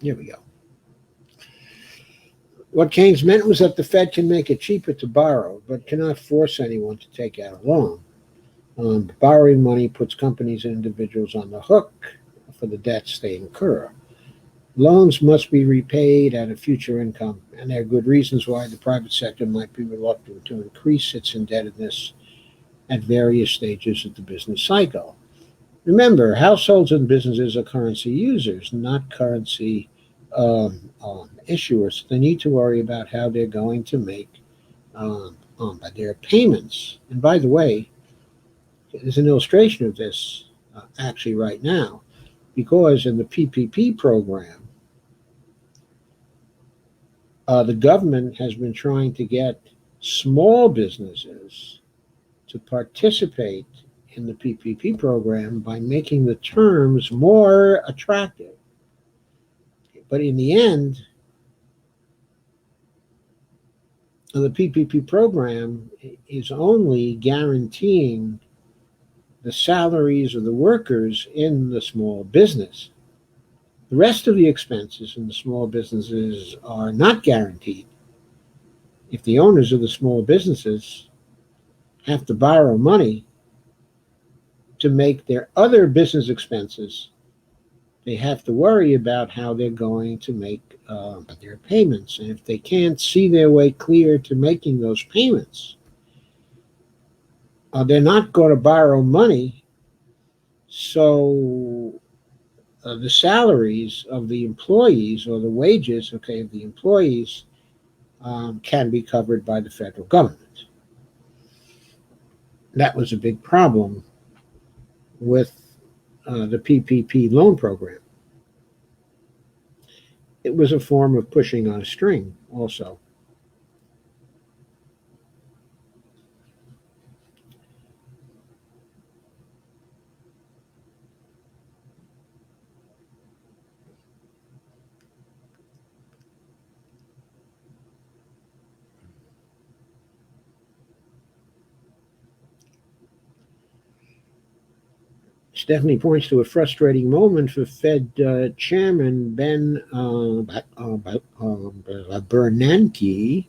Here we go. What Keynes meant was that the Fed can make it cheaper to borrow, but cannot force anyone to take out a loan. Borrowing money puts companies and individuals on the hook for the debts they incur. Loans must be repaid at a future income, and there are good reasons why the private sector might be reluctant to increase its indebtedness at various stages of the business cycle. Remember, households and businesses are currency users, not currency issuers. They need to worry about how they're going to make their payments. And by the way, there's an illustration of this actually right now, because in the PPP program, the government has been trying to get small businesses to participate in the PPP program by making the terms more attractive. But in the end, the PPP program is only guaranteeing the salaries of the workers in the small business. The rest of the expenses in the small businesses are not guaranteed. If the owners of the small businesses have to borrow money to make their other business expenses, they have to worry about how they're going to make their payments. And if they can't see their way clear to making those payments, they're not going to borrow money. So the salaries of the employees, or the wages, of the employees, can be covered by the federal government. That was a big problem with the PPP loan program. It was a form of pushing on a string also. Stephanie points to a frustrating moment for Fed Chairman Ben Bernanke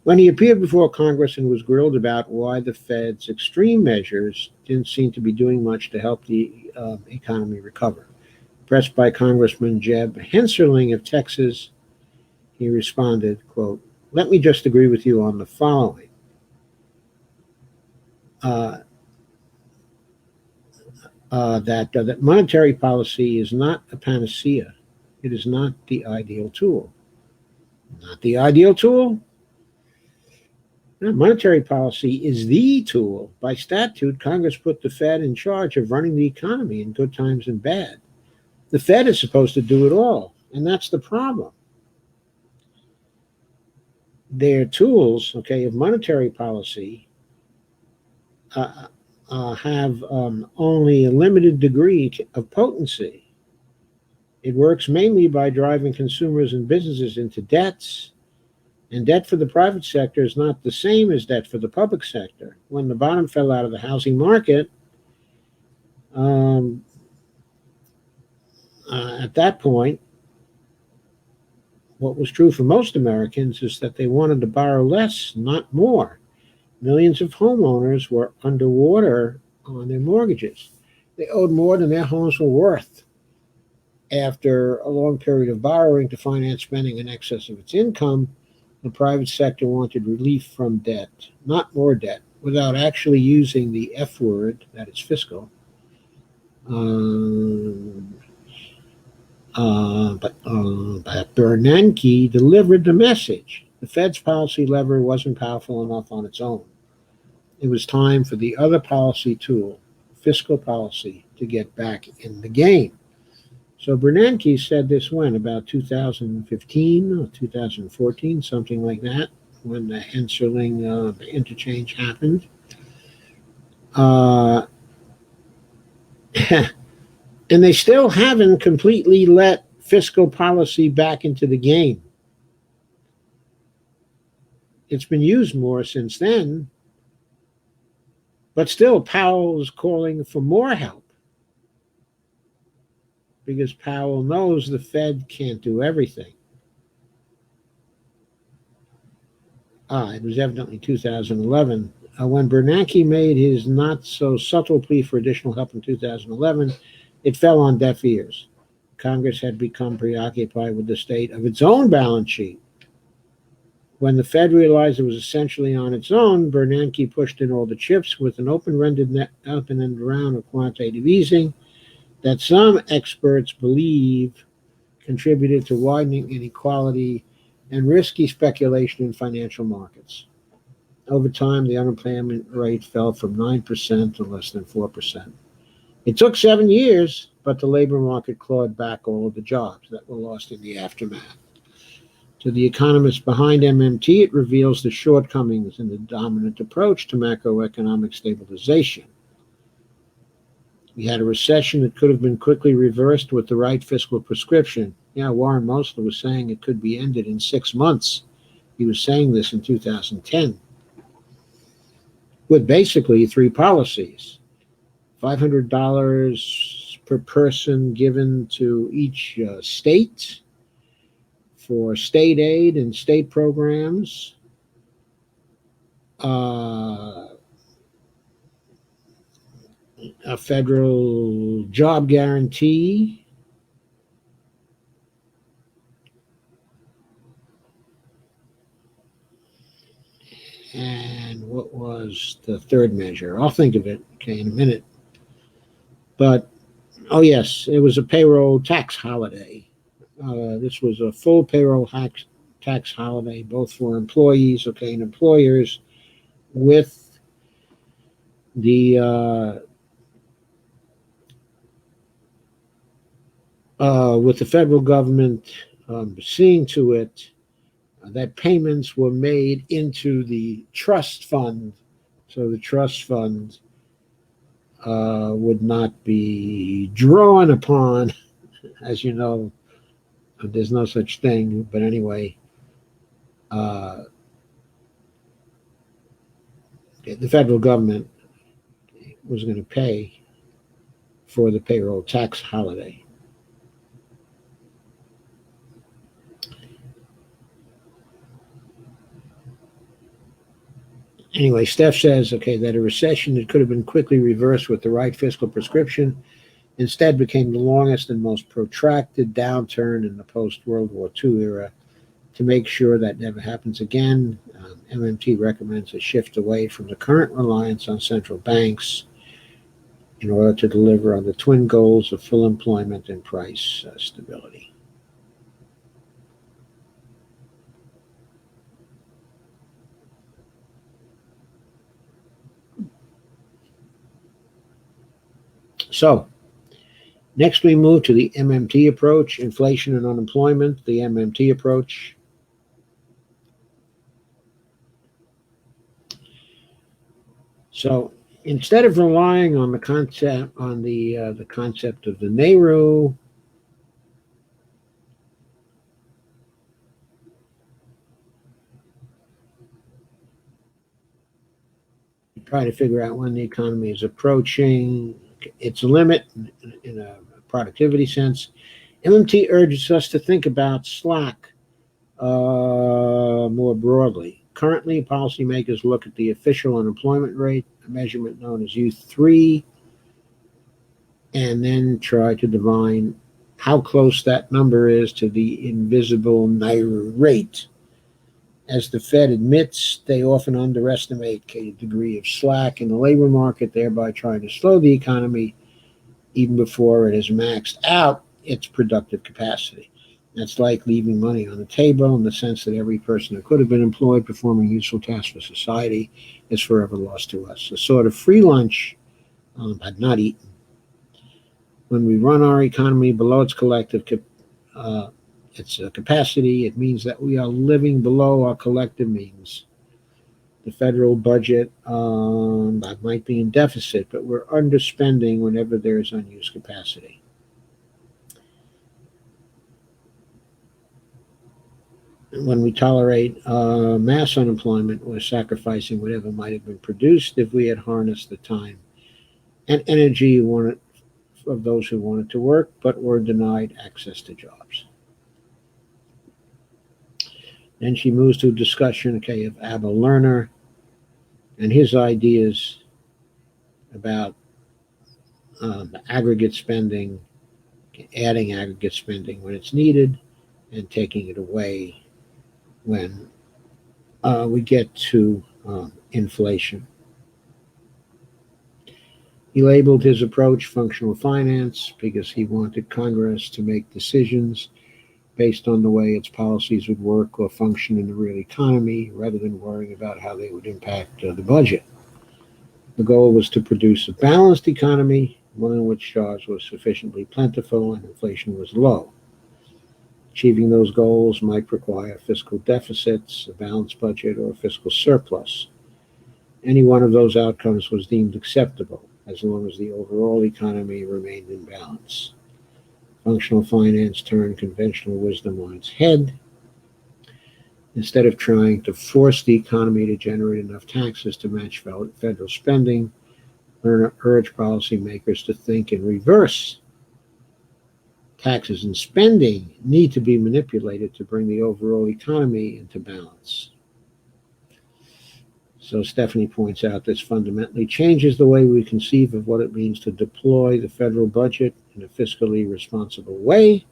when he appeared before Congress and was grilled about why the Fed's extreme measures didn't seem to be doing much to help the economy recover. Pressed by Congressman Jeb Hensarling of Texas, he responded, quote, "Let me just agree with you on the following. That monetary policy is not a panacea. It is not the ideal tool." Not the ideal tool? No, monetary policy is the tool. By statute, Congress put the Fed in charge of running the economy in good times and bad. The Fed is supposed to do it all, and that's the problem. Their tools, of monetary policy have only a limited degree of potency. It works mainly by driving consumers and businesses into debts, and debt for the private sector is not the same as debt for the public sector. When the bottom fell out of the housing market, at that point, what was true for most Americans is that they wanted to borrow less, not more. Millions of homeowners were underwater on their mortgages. They owed more than their homes were worth. After a long period of borrowing to finance spending in excess of its income, the private sector wanted relief from debt, not more debt, without actually using the F word, that is fiscal. But Bernanke delivered the message. The Fed's policy lever wasn't powerful enough on its own. It was time for the other policy tool, fiscal policy, to get back in the game. So Bernanke said this when? About 2015 or 2014, something like that, when the Henserling interchange happened. And they still haven't completely let fiscal policy back into the game. It's been used more since then, but still Powell is calling for more help because Powell knows the Fed can't do everything. It was evidently 2011. When Bernanke made his not-so-subtle plea for additional help in 2011, it fell on deaf ears. Congress had become preoccupied with the state of its own balance sheet. When the Fed realized it was essentially on its own, Bernanke pushed in all the chips with an open-ended round of quantitative easing that some experts believe contributed to widening inequality and risky speculation in financial markets. Over time, the unemployment rate fell from 9% to less than 4%. It took 7 years, but the labor market clawed back all of the jobs that were lost in the aftermath. To the economists behind MMT, it reveals the shortcomings in the dominant approach to macroeconomic stabilization. We had a recession that could have been quickly reversed with the right fiscal prescription. Yeah, Warren Mosler was saying it could be ended in 6 months. He was saying this in 2010. With basically 3 policies. $500 per person given to each state for state aid and state programs. A federal job guarantee. And what was the third measure? I'll think of it, in a minute. But, oh yes, it was a payroll tax holiday. This was a full payroll tax holiday, both for employees, and employers, with the federal government seeing to it that payments were made into the trust fund, so the trust fund would not be drawn upon. As you know, there's no such thing, but anyway, the federal government was going to pay for the payroll tax holiday. Anyway, Steph says, that a recession that could have been quickly reversed with the right fiscal prescription instead became the longest and most protracted downturn in the post-World War II era. To make sure that never happens again, MMT recommends a shift away from the current reliance on central banks in order to deliver on the twin goals of full employment and price stability. So, next we move to the MMT approach, inflation and unemployment, the MMT approach. So, instead of relying on the concept of the Nehru try to figure out when the economy is approaching its limit in a productivity sense, MMT urges us to think about slack more broadly. Currently, policymakers look at the official unemployment rate, a measurement known as U3, and then try to divine how close that number is to the invisible Naira rate. As the Fed admits, they often underestimate a degree of slack in the labor market, thereby trying to slow the economy even before it has maxed out its productive capacity. That's like leaving money on the table in the sense that every person who could have been employed performing useful tasks for society is forever lost to us. A sort of free lunch, but not eaten. When we run our economy below its collective capacity, it means that we are living below our collective means. The federal budget might be in deficit, but we're underspending whenever there is unused capacity. When we tolerate mass unemployment, we're sacrificing whatever might have been produced if we had harnessed the time and energy of those who wanted to work but were denied access to jobs. Then she moves to a discussion, of Abba Lerner and his ideas about aggregate spending, adding aggregate spending when it's needed, and taking it away when we get to inflation. He labeled his approach functional finance because he wanted Congress to make decisions based on the way its policies would work or function in the real economy rather than worrying about how they would impact the budget. The goal was to produce a balanced economy, one in which jobs were sufficiently plentiful and inflation was low. Achieving those goals might require fiscal deficits, a balanced budget, or a fiscal surplus. Any one of those outcomes was deemed acceptable as long as the overall economy remained in balance. Functional finance turned conventional wisdom on its head. Instead of trying to force the economy to generate enough taxes to match federal spending, Lerner urged policymakers to think in reverse. Taxes and spending need to be manipulated to bring the overall economy into balance. So Stephanie points out this fundamentally changes the way we conceive of what it means to deploy the federal budget in a fiscally responsible way.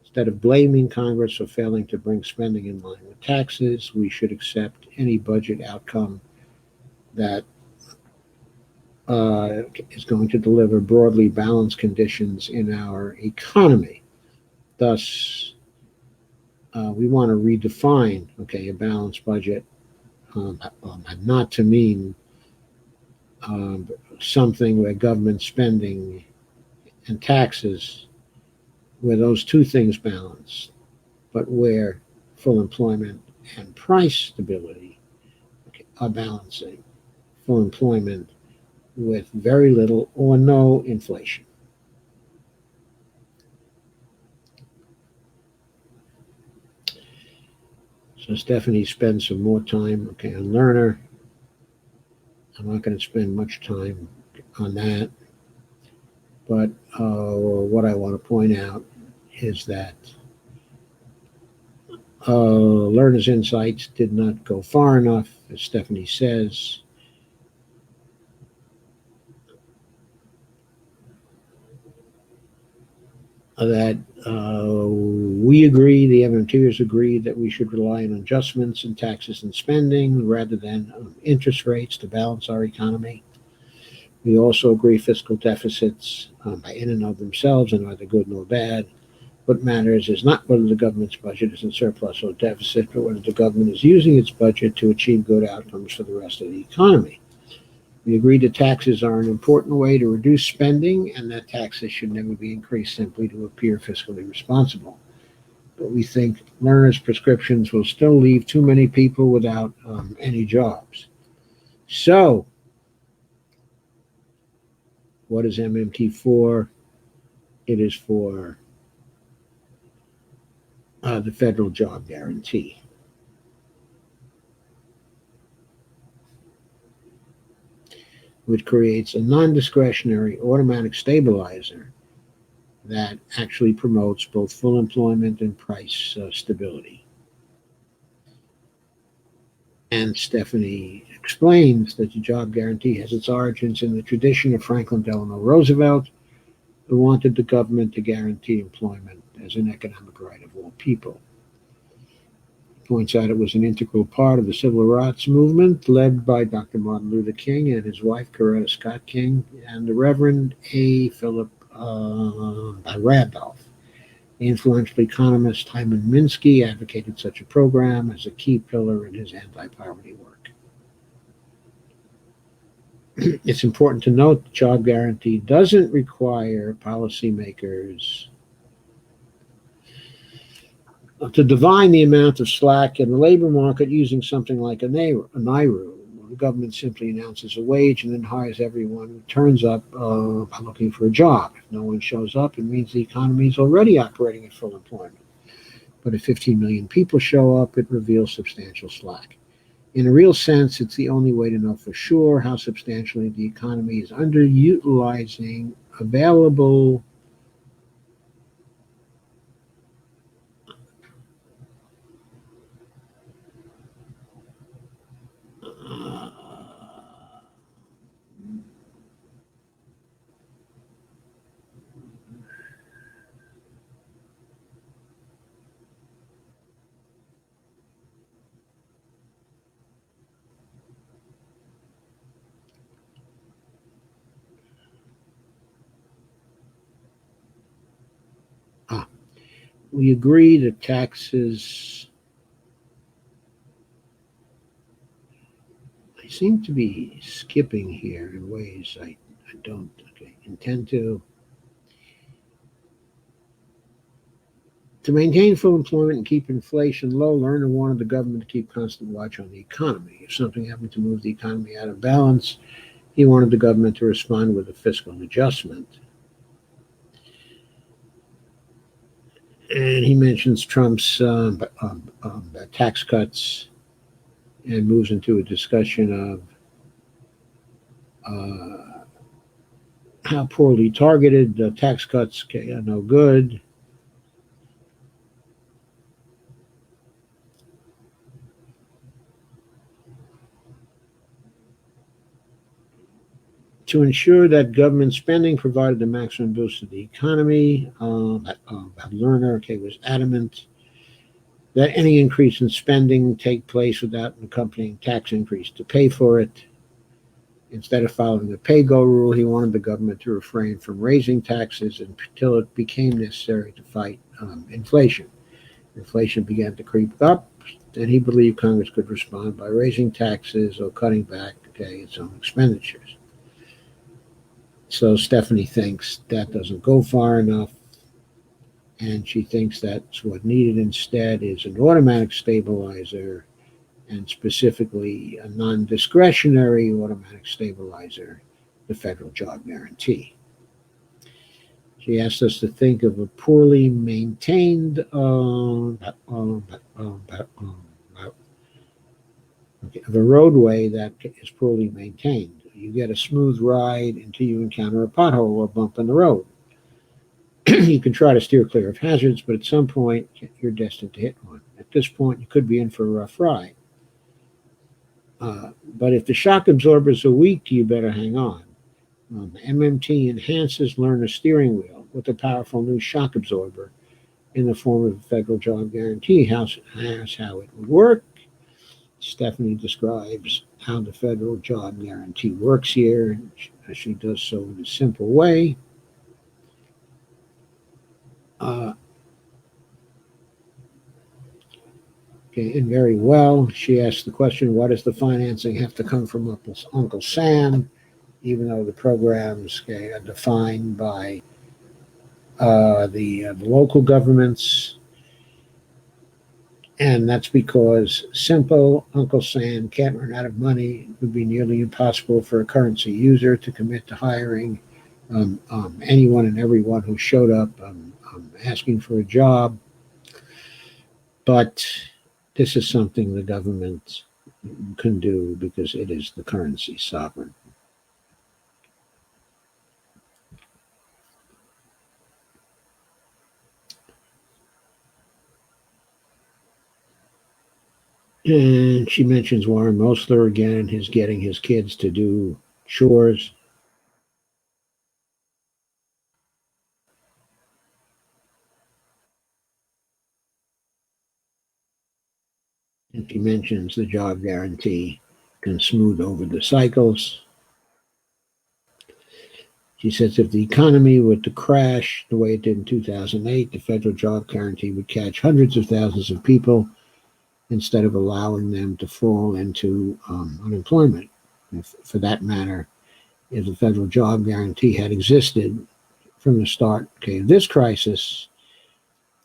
Instead of blaming Congress for failing to bring spending in line with taxes, we should accept any budget outcome that is going to deliver broadly balanced conditions in our economy. Thus, we want to redefine, a balanced budget, not to mean something where government spending and taxes, where those two things balance, but where full employment and price stability are balancing. Full employment with very little or no inflation. So Stephanie spends some more time, on Lerner. I'm not going to spend much time on that. But what I want to point out is that Lerner's insights did not go far enough, as Stephanie says. That we agree, the MMTers agree, that we should rely on adjustments in taxes and spending rather than interest rates to balance our economy. We also agree fiscal deficits in and of themselves are neither good nor bad. What matters is not whether the government's budget is in surplus or deficit, but whether the government is using its budget to achieve good outcomes for the rest of the economy. We agree that taxes are an important way to reduce spending and that taxes should never be increased simply to appear fiscally responsible. But we think Lerner's prescriptions will still leave too many people without any jobs. So, what is MMT for? It is for the federal job guarantee. Which creates a non-discretionary automatic stabilizer that actually promotes both full employment and price stability. And Stephanie explains that the job guarantee has its origins in the tradition of Franklin Delano Roosevelt, who wanted the government to guarantee employment as an economic right of all people. Points out it was an integral part of the civil rights movement led by Dr. Martin Luther King and his wife, Coretta Scott King, and the Reverend A. Philip Randolph. The influential economist Hyman Minsky advocated such a program as a key pillar in his anti-poverty work. It's important to note the job guarantee doesn't require policymakers to divine the amount of slack in the labor market using something like a NIRU. The government simply announces a wage and then hires everyone who turns up looking for a job. If no one shows up, it means the economy is already operating at full employment. But if 15 million people show up, it reveals substantial slack. In a real sense, it's the only way to know for sure how substantially the economy is underutilizing available we agree that taxes. I seem to be skipping here in ways I don't intend to. To maintain full employment and keep inflation low, Lerner wanted the government to keep constant watch on the economy. If something happened to move the economy out of balance, he wanted the government to respond with a fiscal adjustment. And he mentions Trump's tax cuts and moves into a discussion of how poorly targeted tax cuts are no good. To ensure that government spending provided the maximum boost to the economy, Lerner was adamant that any increase in spending take place without an accompanying tax increase to pay for it. Instead of following the pay-go rule, he wanted the government to refrain from raising taxes until it became necessary to fight inflation. Inflation began to creep up, and he believed Congress could respond by raising taxes or cutting back its own expenditures. So Stephanie thinks that doesn't go far enough, and she thinks that's what needed instead is an automatic stabilizer, and specifically a non-discretionary automatic stabilizer, the federal job guarantee. She asked us to think of a poorly maintained of a roadway that is poorly maintained. You get a smooth ride until you encounter a pothole or bump in the road. You can try to steer clear of hazards, but at some point, you're destined to hit one. At this point, you could be in for a rough ride. But if the shock absorbers are weak, you better hang on. MMT enhances Lerner's steering wheel with a powerful new shock absorber in the form of a federal job guarantee. Here's how it would work. Stephanie describes how the federal job guarantee works here. She does so in a simple way. And very well. She asked the question, why does the financing have to come from Uncle Sam, even though the programs are defined by the local governments? And that's because simple Uncle Sam can't run out of money. It would be nearly impossible for a currency user to commit to hiring anyone and everyone who showed up asking for a job. But this is something the government can do because it is the currency sovereign. And she mentions Warren Mosler again, his getting his kids to do chores. And she mentions the job guarantee can smooth over the cycles. She says if the economy were to crash the way it did in 2008, the federal job guarantee would catch hundreds of thousands of people instead of allowing them to fall into unemployment. For that matter, if the federal job guarantee had existed from the start of this crisis,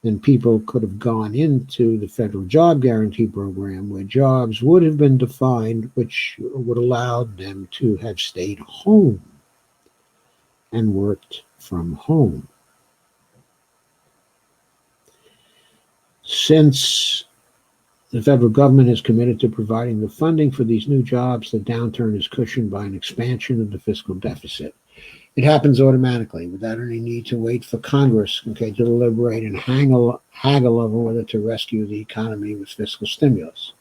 then people could have gone into the federal job guarantee program where jobs would have been defined, which would allow them to have stayed home and worked from home. Since the federal government is committed to providing the funding for these new jobs, the downturn is cushioned by an expansion of the fiscal deficit. It happens automatically without any need to wait for Congress, to deliberate and haggle over whether to rescue the economy with fiscal stimulus.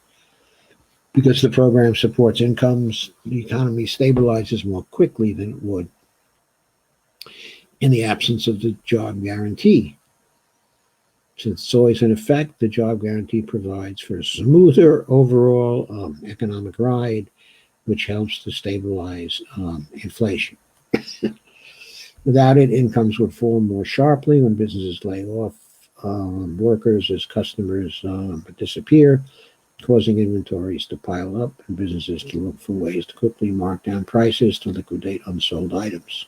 Because the program supports incomes, the economy stabilizes more quickly than it would in the absence of the job guarantee. Since it's always in effect, the job guarantee provides for a smoother overall economic ride, which helps to stabilize inflation. Without it, incomes would fall more sharply when businesses lay off workers as customers disappear, causing inventories to pile up and businesses to look for ways to quickly mark down prices to liquidate unsold items.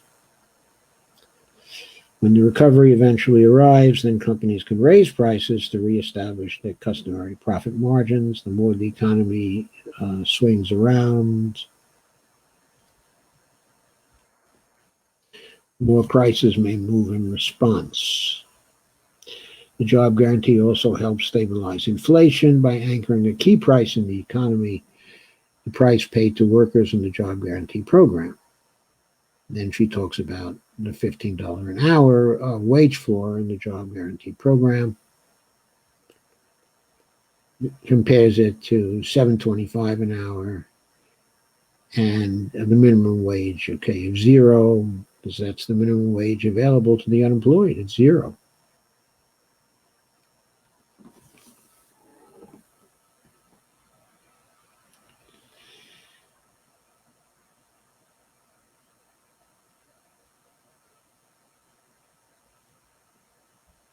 When the recovery eventually arrives, then companies can raise prices to reestablish their customary profit margins. The more the economy swings around, more prices may move in response. The job guarantee also helps stabilize inflation by anchoring a key price in the economy, the price paid to workers in the job guarantee program. Then she talks about the $15 an hour wage floor in the job guarantee program, compares it to $7.25 an hour and the minimum wage, of zero, because that's the minimum wage available to the unemployed. It's zero.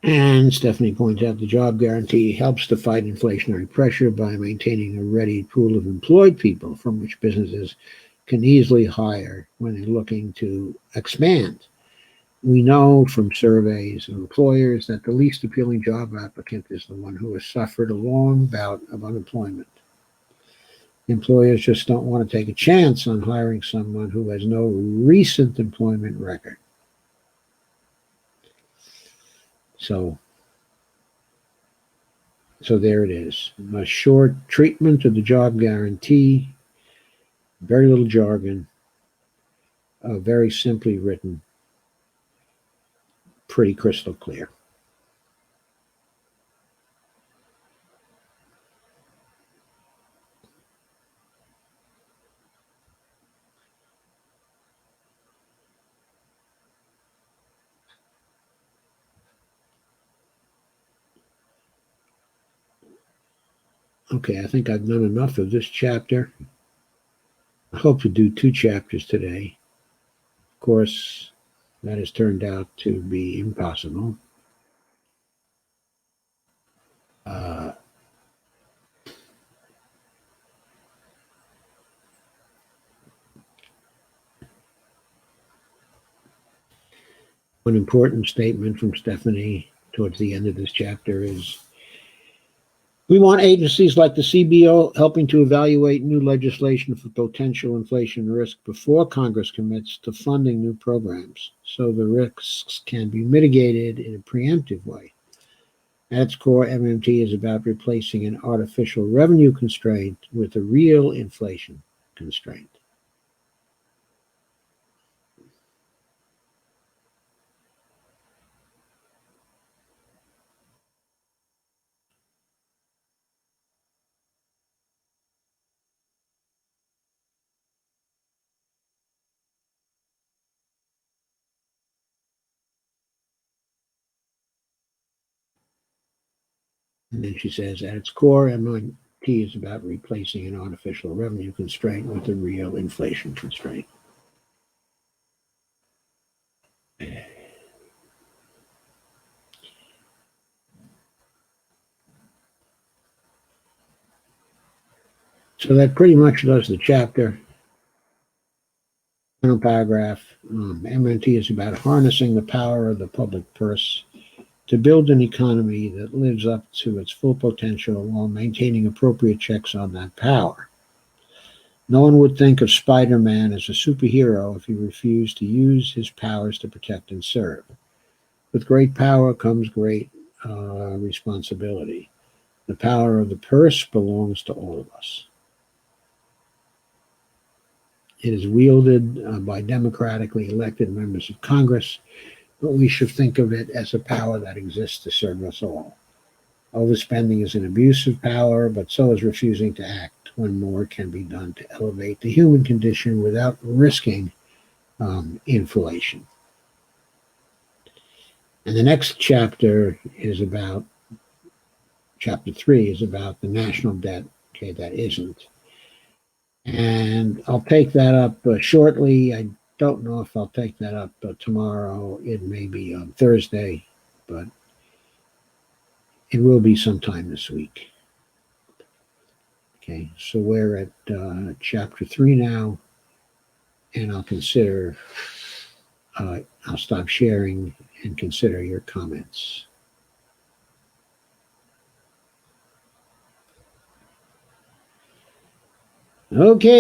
And Stephanie points out the job guarantee helps to fight inflationary pressure by maintaining a ready pool of employed people from which businesses can easily hire when they're looking to expand. We know from surveys of employers that the least appealing job applicant is the one who has suffered a long bout of unemployment. Employers just don't want to take a chance on hiring someone who has no recent employment record. So there it is. A short treatment of the job guarantee, very little jargon, very simply written, pretty crystal clear. Okay, I think I've done enough of this chapter. I hope to do 2 chapters today. Of course, that has turned out to be impossible. One important statement from Stephanie towards the end of this chapter is, we want agencies like the CBO helping to evaluate new legislation for potential inflation risk before Congress commits to funding new programs, so the risks can be mitigated in a preemptive way. At its core, MMT is about replacing an artificial revenue constraint with a real inflation constraint. And then she says, at its core, T is about replacing an artificial revenue constraint with a real inflation constraint. So that pretty much does the chapter. Final paragraph. MNT is about harnessing the power of the public purse to build an economy that lives up to its full potential while maintaining appropriate checks on that power. No one would think of Spider-Man as a superhero if he refused to use his powers to protect and serve. With great power comes great responsibility. The power of the purse belongs to all of us. It is wielded by democratically elected members of Congress, but we should think of it as a power that exists to serve us all. Overspending is an abuse of power, but so is refusing to act when more can be done to elevate the human condition without risking inflation. And the next chapter is about, chapter 3 is about the national debt, okay, that isn't. And I'll take that up shortly. I don't know if I'll take that up tomorrow. It may be on Thursday, but it will be sometime this week. Okay, so we're at chapter 3 now, and I'll consider, I'll stop sharing and consider your comments. Okay.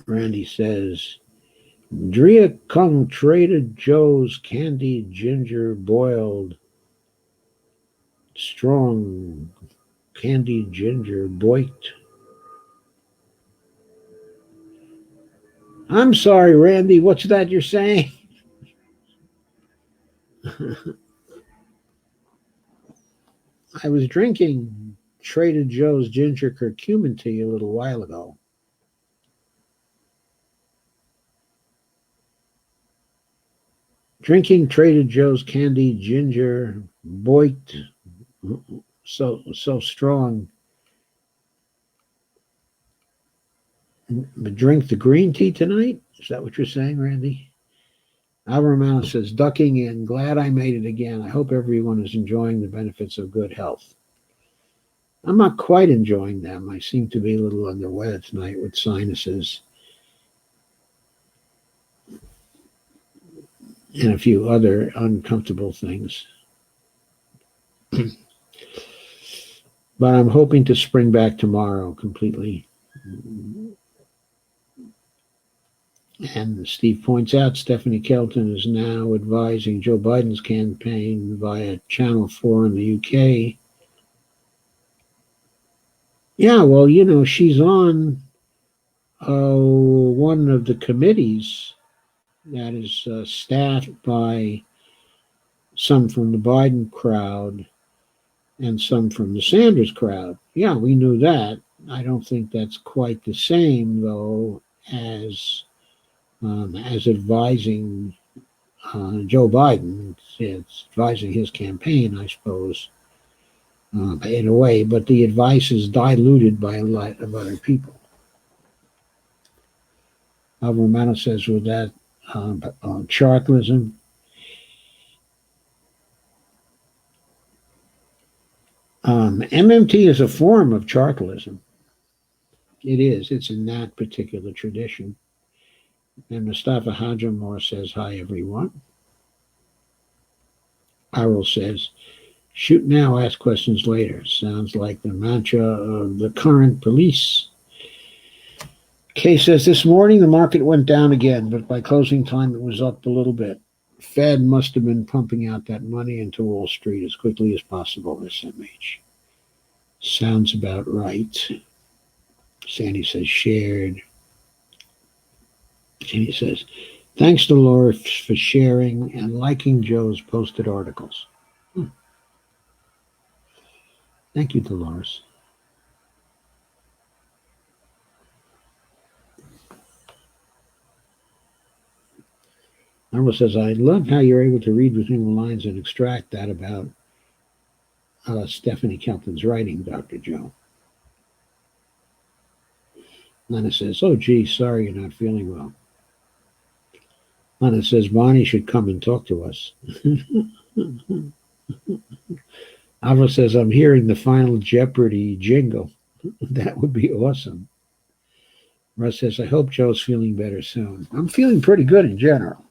Randy says, Drea Kung traded Joe's candied ginger boiled strong candied ginger boiked. I'm sorry, Randy, what's that you're saying? I was drinking Trader Joe's ginger curcumin tea a little while ago. Drinking Trader Joe's candied ginger boiked so strong. But drink the green tea tonight? Is that what you're saying, Randy? Al Romano says, ducking in. Glad I made it again. I hope everyone is enjoying the benefits of good health. I'm not quite enjoying them. I seem to be a little under weather tonight with sinuses and a few other uncomfortable things. But I'm hoping to spring back tomorrow completely. And Steve points out Stephanie Kelton is now advising Joe Biden's campaign via Channel 4 in the UK. Yeah, well, you know, she's on one of the committees that is staffed by some from the Biden crowd and some from the Sanders crowd. Yeah, we knew that. I don't think that's quite the same, though, as advising Joe Biden. It's advising his campaign, I suppose, in a way, but the advice is diluted by a lot of other people. Al Romano says, with that chartalism, MMT is a form of chartalism. It is. It's in that particular tradition. And Mustafa Hajamor says, hi, everyone. Arul says, shoot now, ask questions later. Sounds like the mantra of the current police. Kay says, this morning the market went down again, but by closing time it was up a little bit. Fed must have been pumping out that money into Wall Street as quickly as possible, SMH. Sounds about right. Sandy says, shared. Sandy says, thanks to Laura for sharing and liking Joe's posted articles. Thank you, Dolores. Arnold says, I love how you're able to read between the lines and extract that about Stephanie Kelton's writing, Dr. Joe. Lana says, oh, gee, sorry you're not feeling well. Lana says, Bonnie should come and talk to us. Alva says, I'm hearing the final Jeopardy jingle. That would be awesome. Russ says, I hope Joe's feeling better soon. I'm feeling pretty good in general.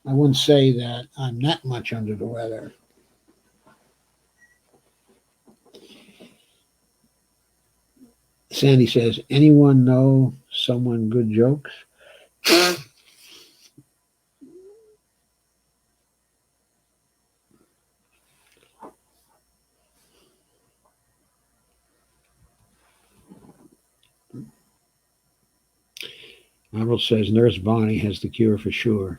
I wouldn't say that I'm that much under the weather. Sandy says, anyone know someone good jokes? Arnold says, Nurse Bonnie has the cure for sure.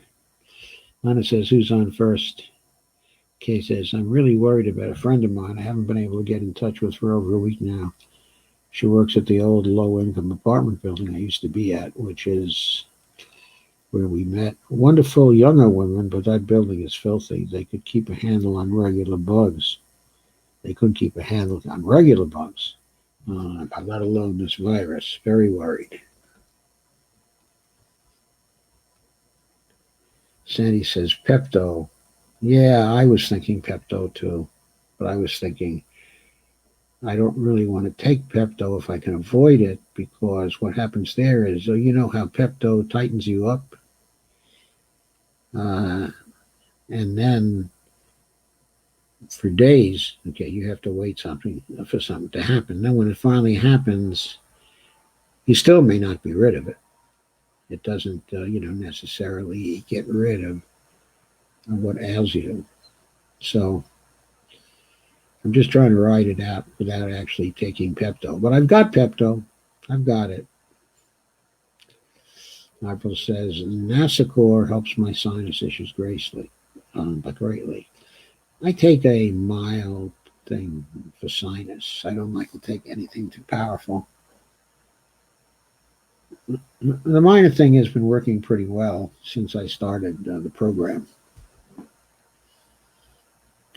Lana says, who's on first? Kay says, I'm really worried about a friend of mine I haven't been able to get in touch with for over a week now. She works at the old low-income apartment building I used to be at, which is where we met. Wonderful younger women, but that building is filthy. They could keep a handle on regular bugs. They couldn't keep a handle on regular bugs, let alone this virus. Very worried. Sandy says, Pepto. Yeah, I was thinking Pepto too, but I was thinking I don't really want to take Pepto if I can avoid it, because what happens there is, you know how Pepto tightens you up? And then for days, okay, you have to wait for something to happen. Then when it finally happens, you still may not be rid of it. It doesn't, necessarily get rid of what ails you. So I'm just trying to ride it out without actually taking Pepto. But I've got Pepto. I've got it. April says, Nasacor helps my sinus issues greatly. I take a mild thing for sinus. I don't like to take anything too powerful. The minor thing has been working pretty well since I started the program.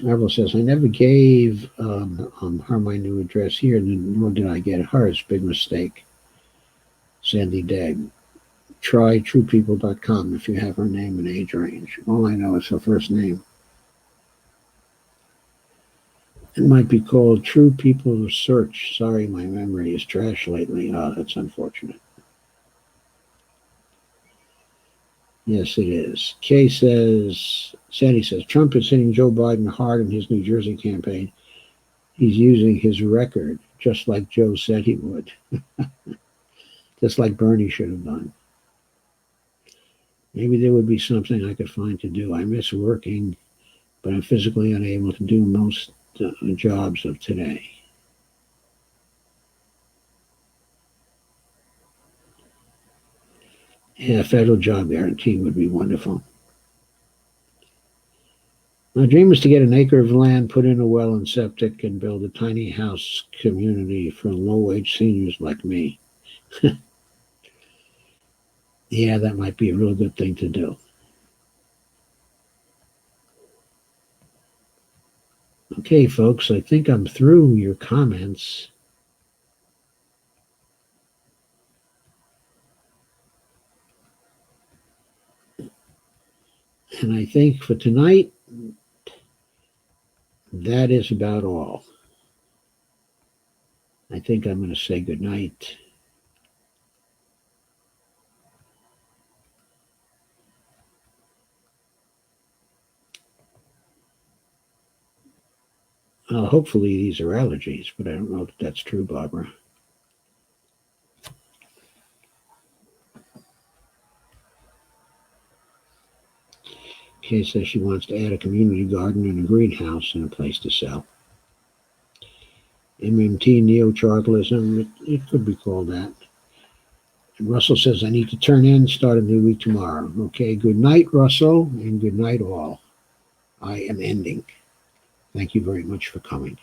Marvel says, I never gave her my new address here, nor did I get hers. Big mistake. Sandy Degg. Try truepeople.com if you have her name and age range. All I know is her first name. It might be called True People Search. Sorry, my memory is trash lately. Oh, that's unfortunate. Yes, it is. Sandy says, Trump is hitting Joe Biden hard in his New Jersey campaign. He's using his record, just like Joe said he would. Just like Bernie should have done. Maybe there would be something I could find to do. I miss working, but I'm physically unable to do most jobs of today. Yeah, a federal job guarantee would be wonderful. My dream is to get an acre of land, put in a well and septic, and build a tiny house community for low-wage seniors like me. Yeah, that might be a real good thing to do. Okay, folks, I think I'm through your comments. And I think for tonight, that is about all. I think I'm going to say goodnight. Hopefully these are allergies, but I don't know if that's true, Barbara. Kay says she wants to add a community garden and a greenhouse and a place to sell. MMT neochartalism, it could be called that. And Russell says, I need to turn in, start a new week tomorrow. Okay, good night, Russell, and good night all. I am ending. Thank you very much for coming.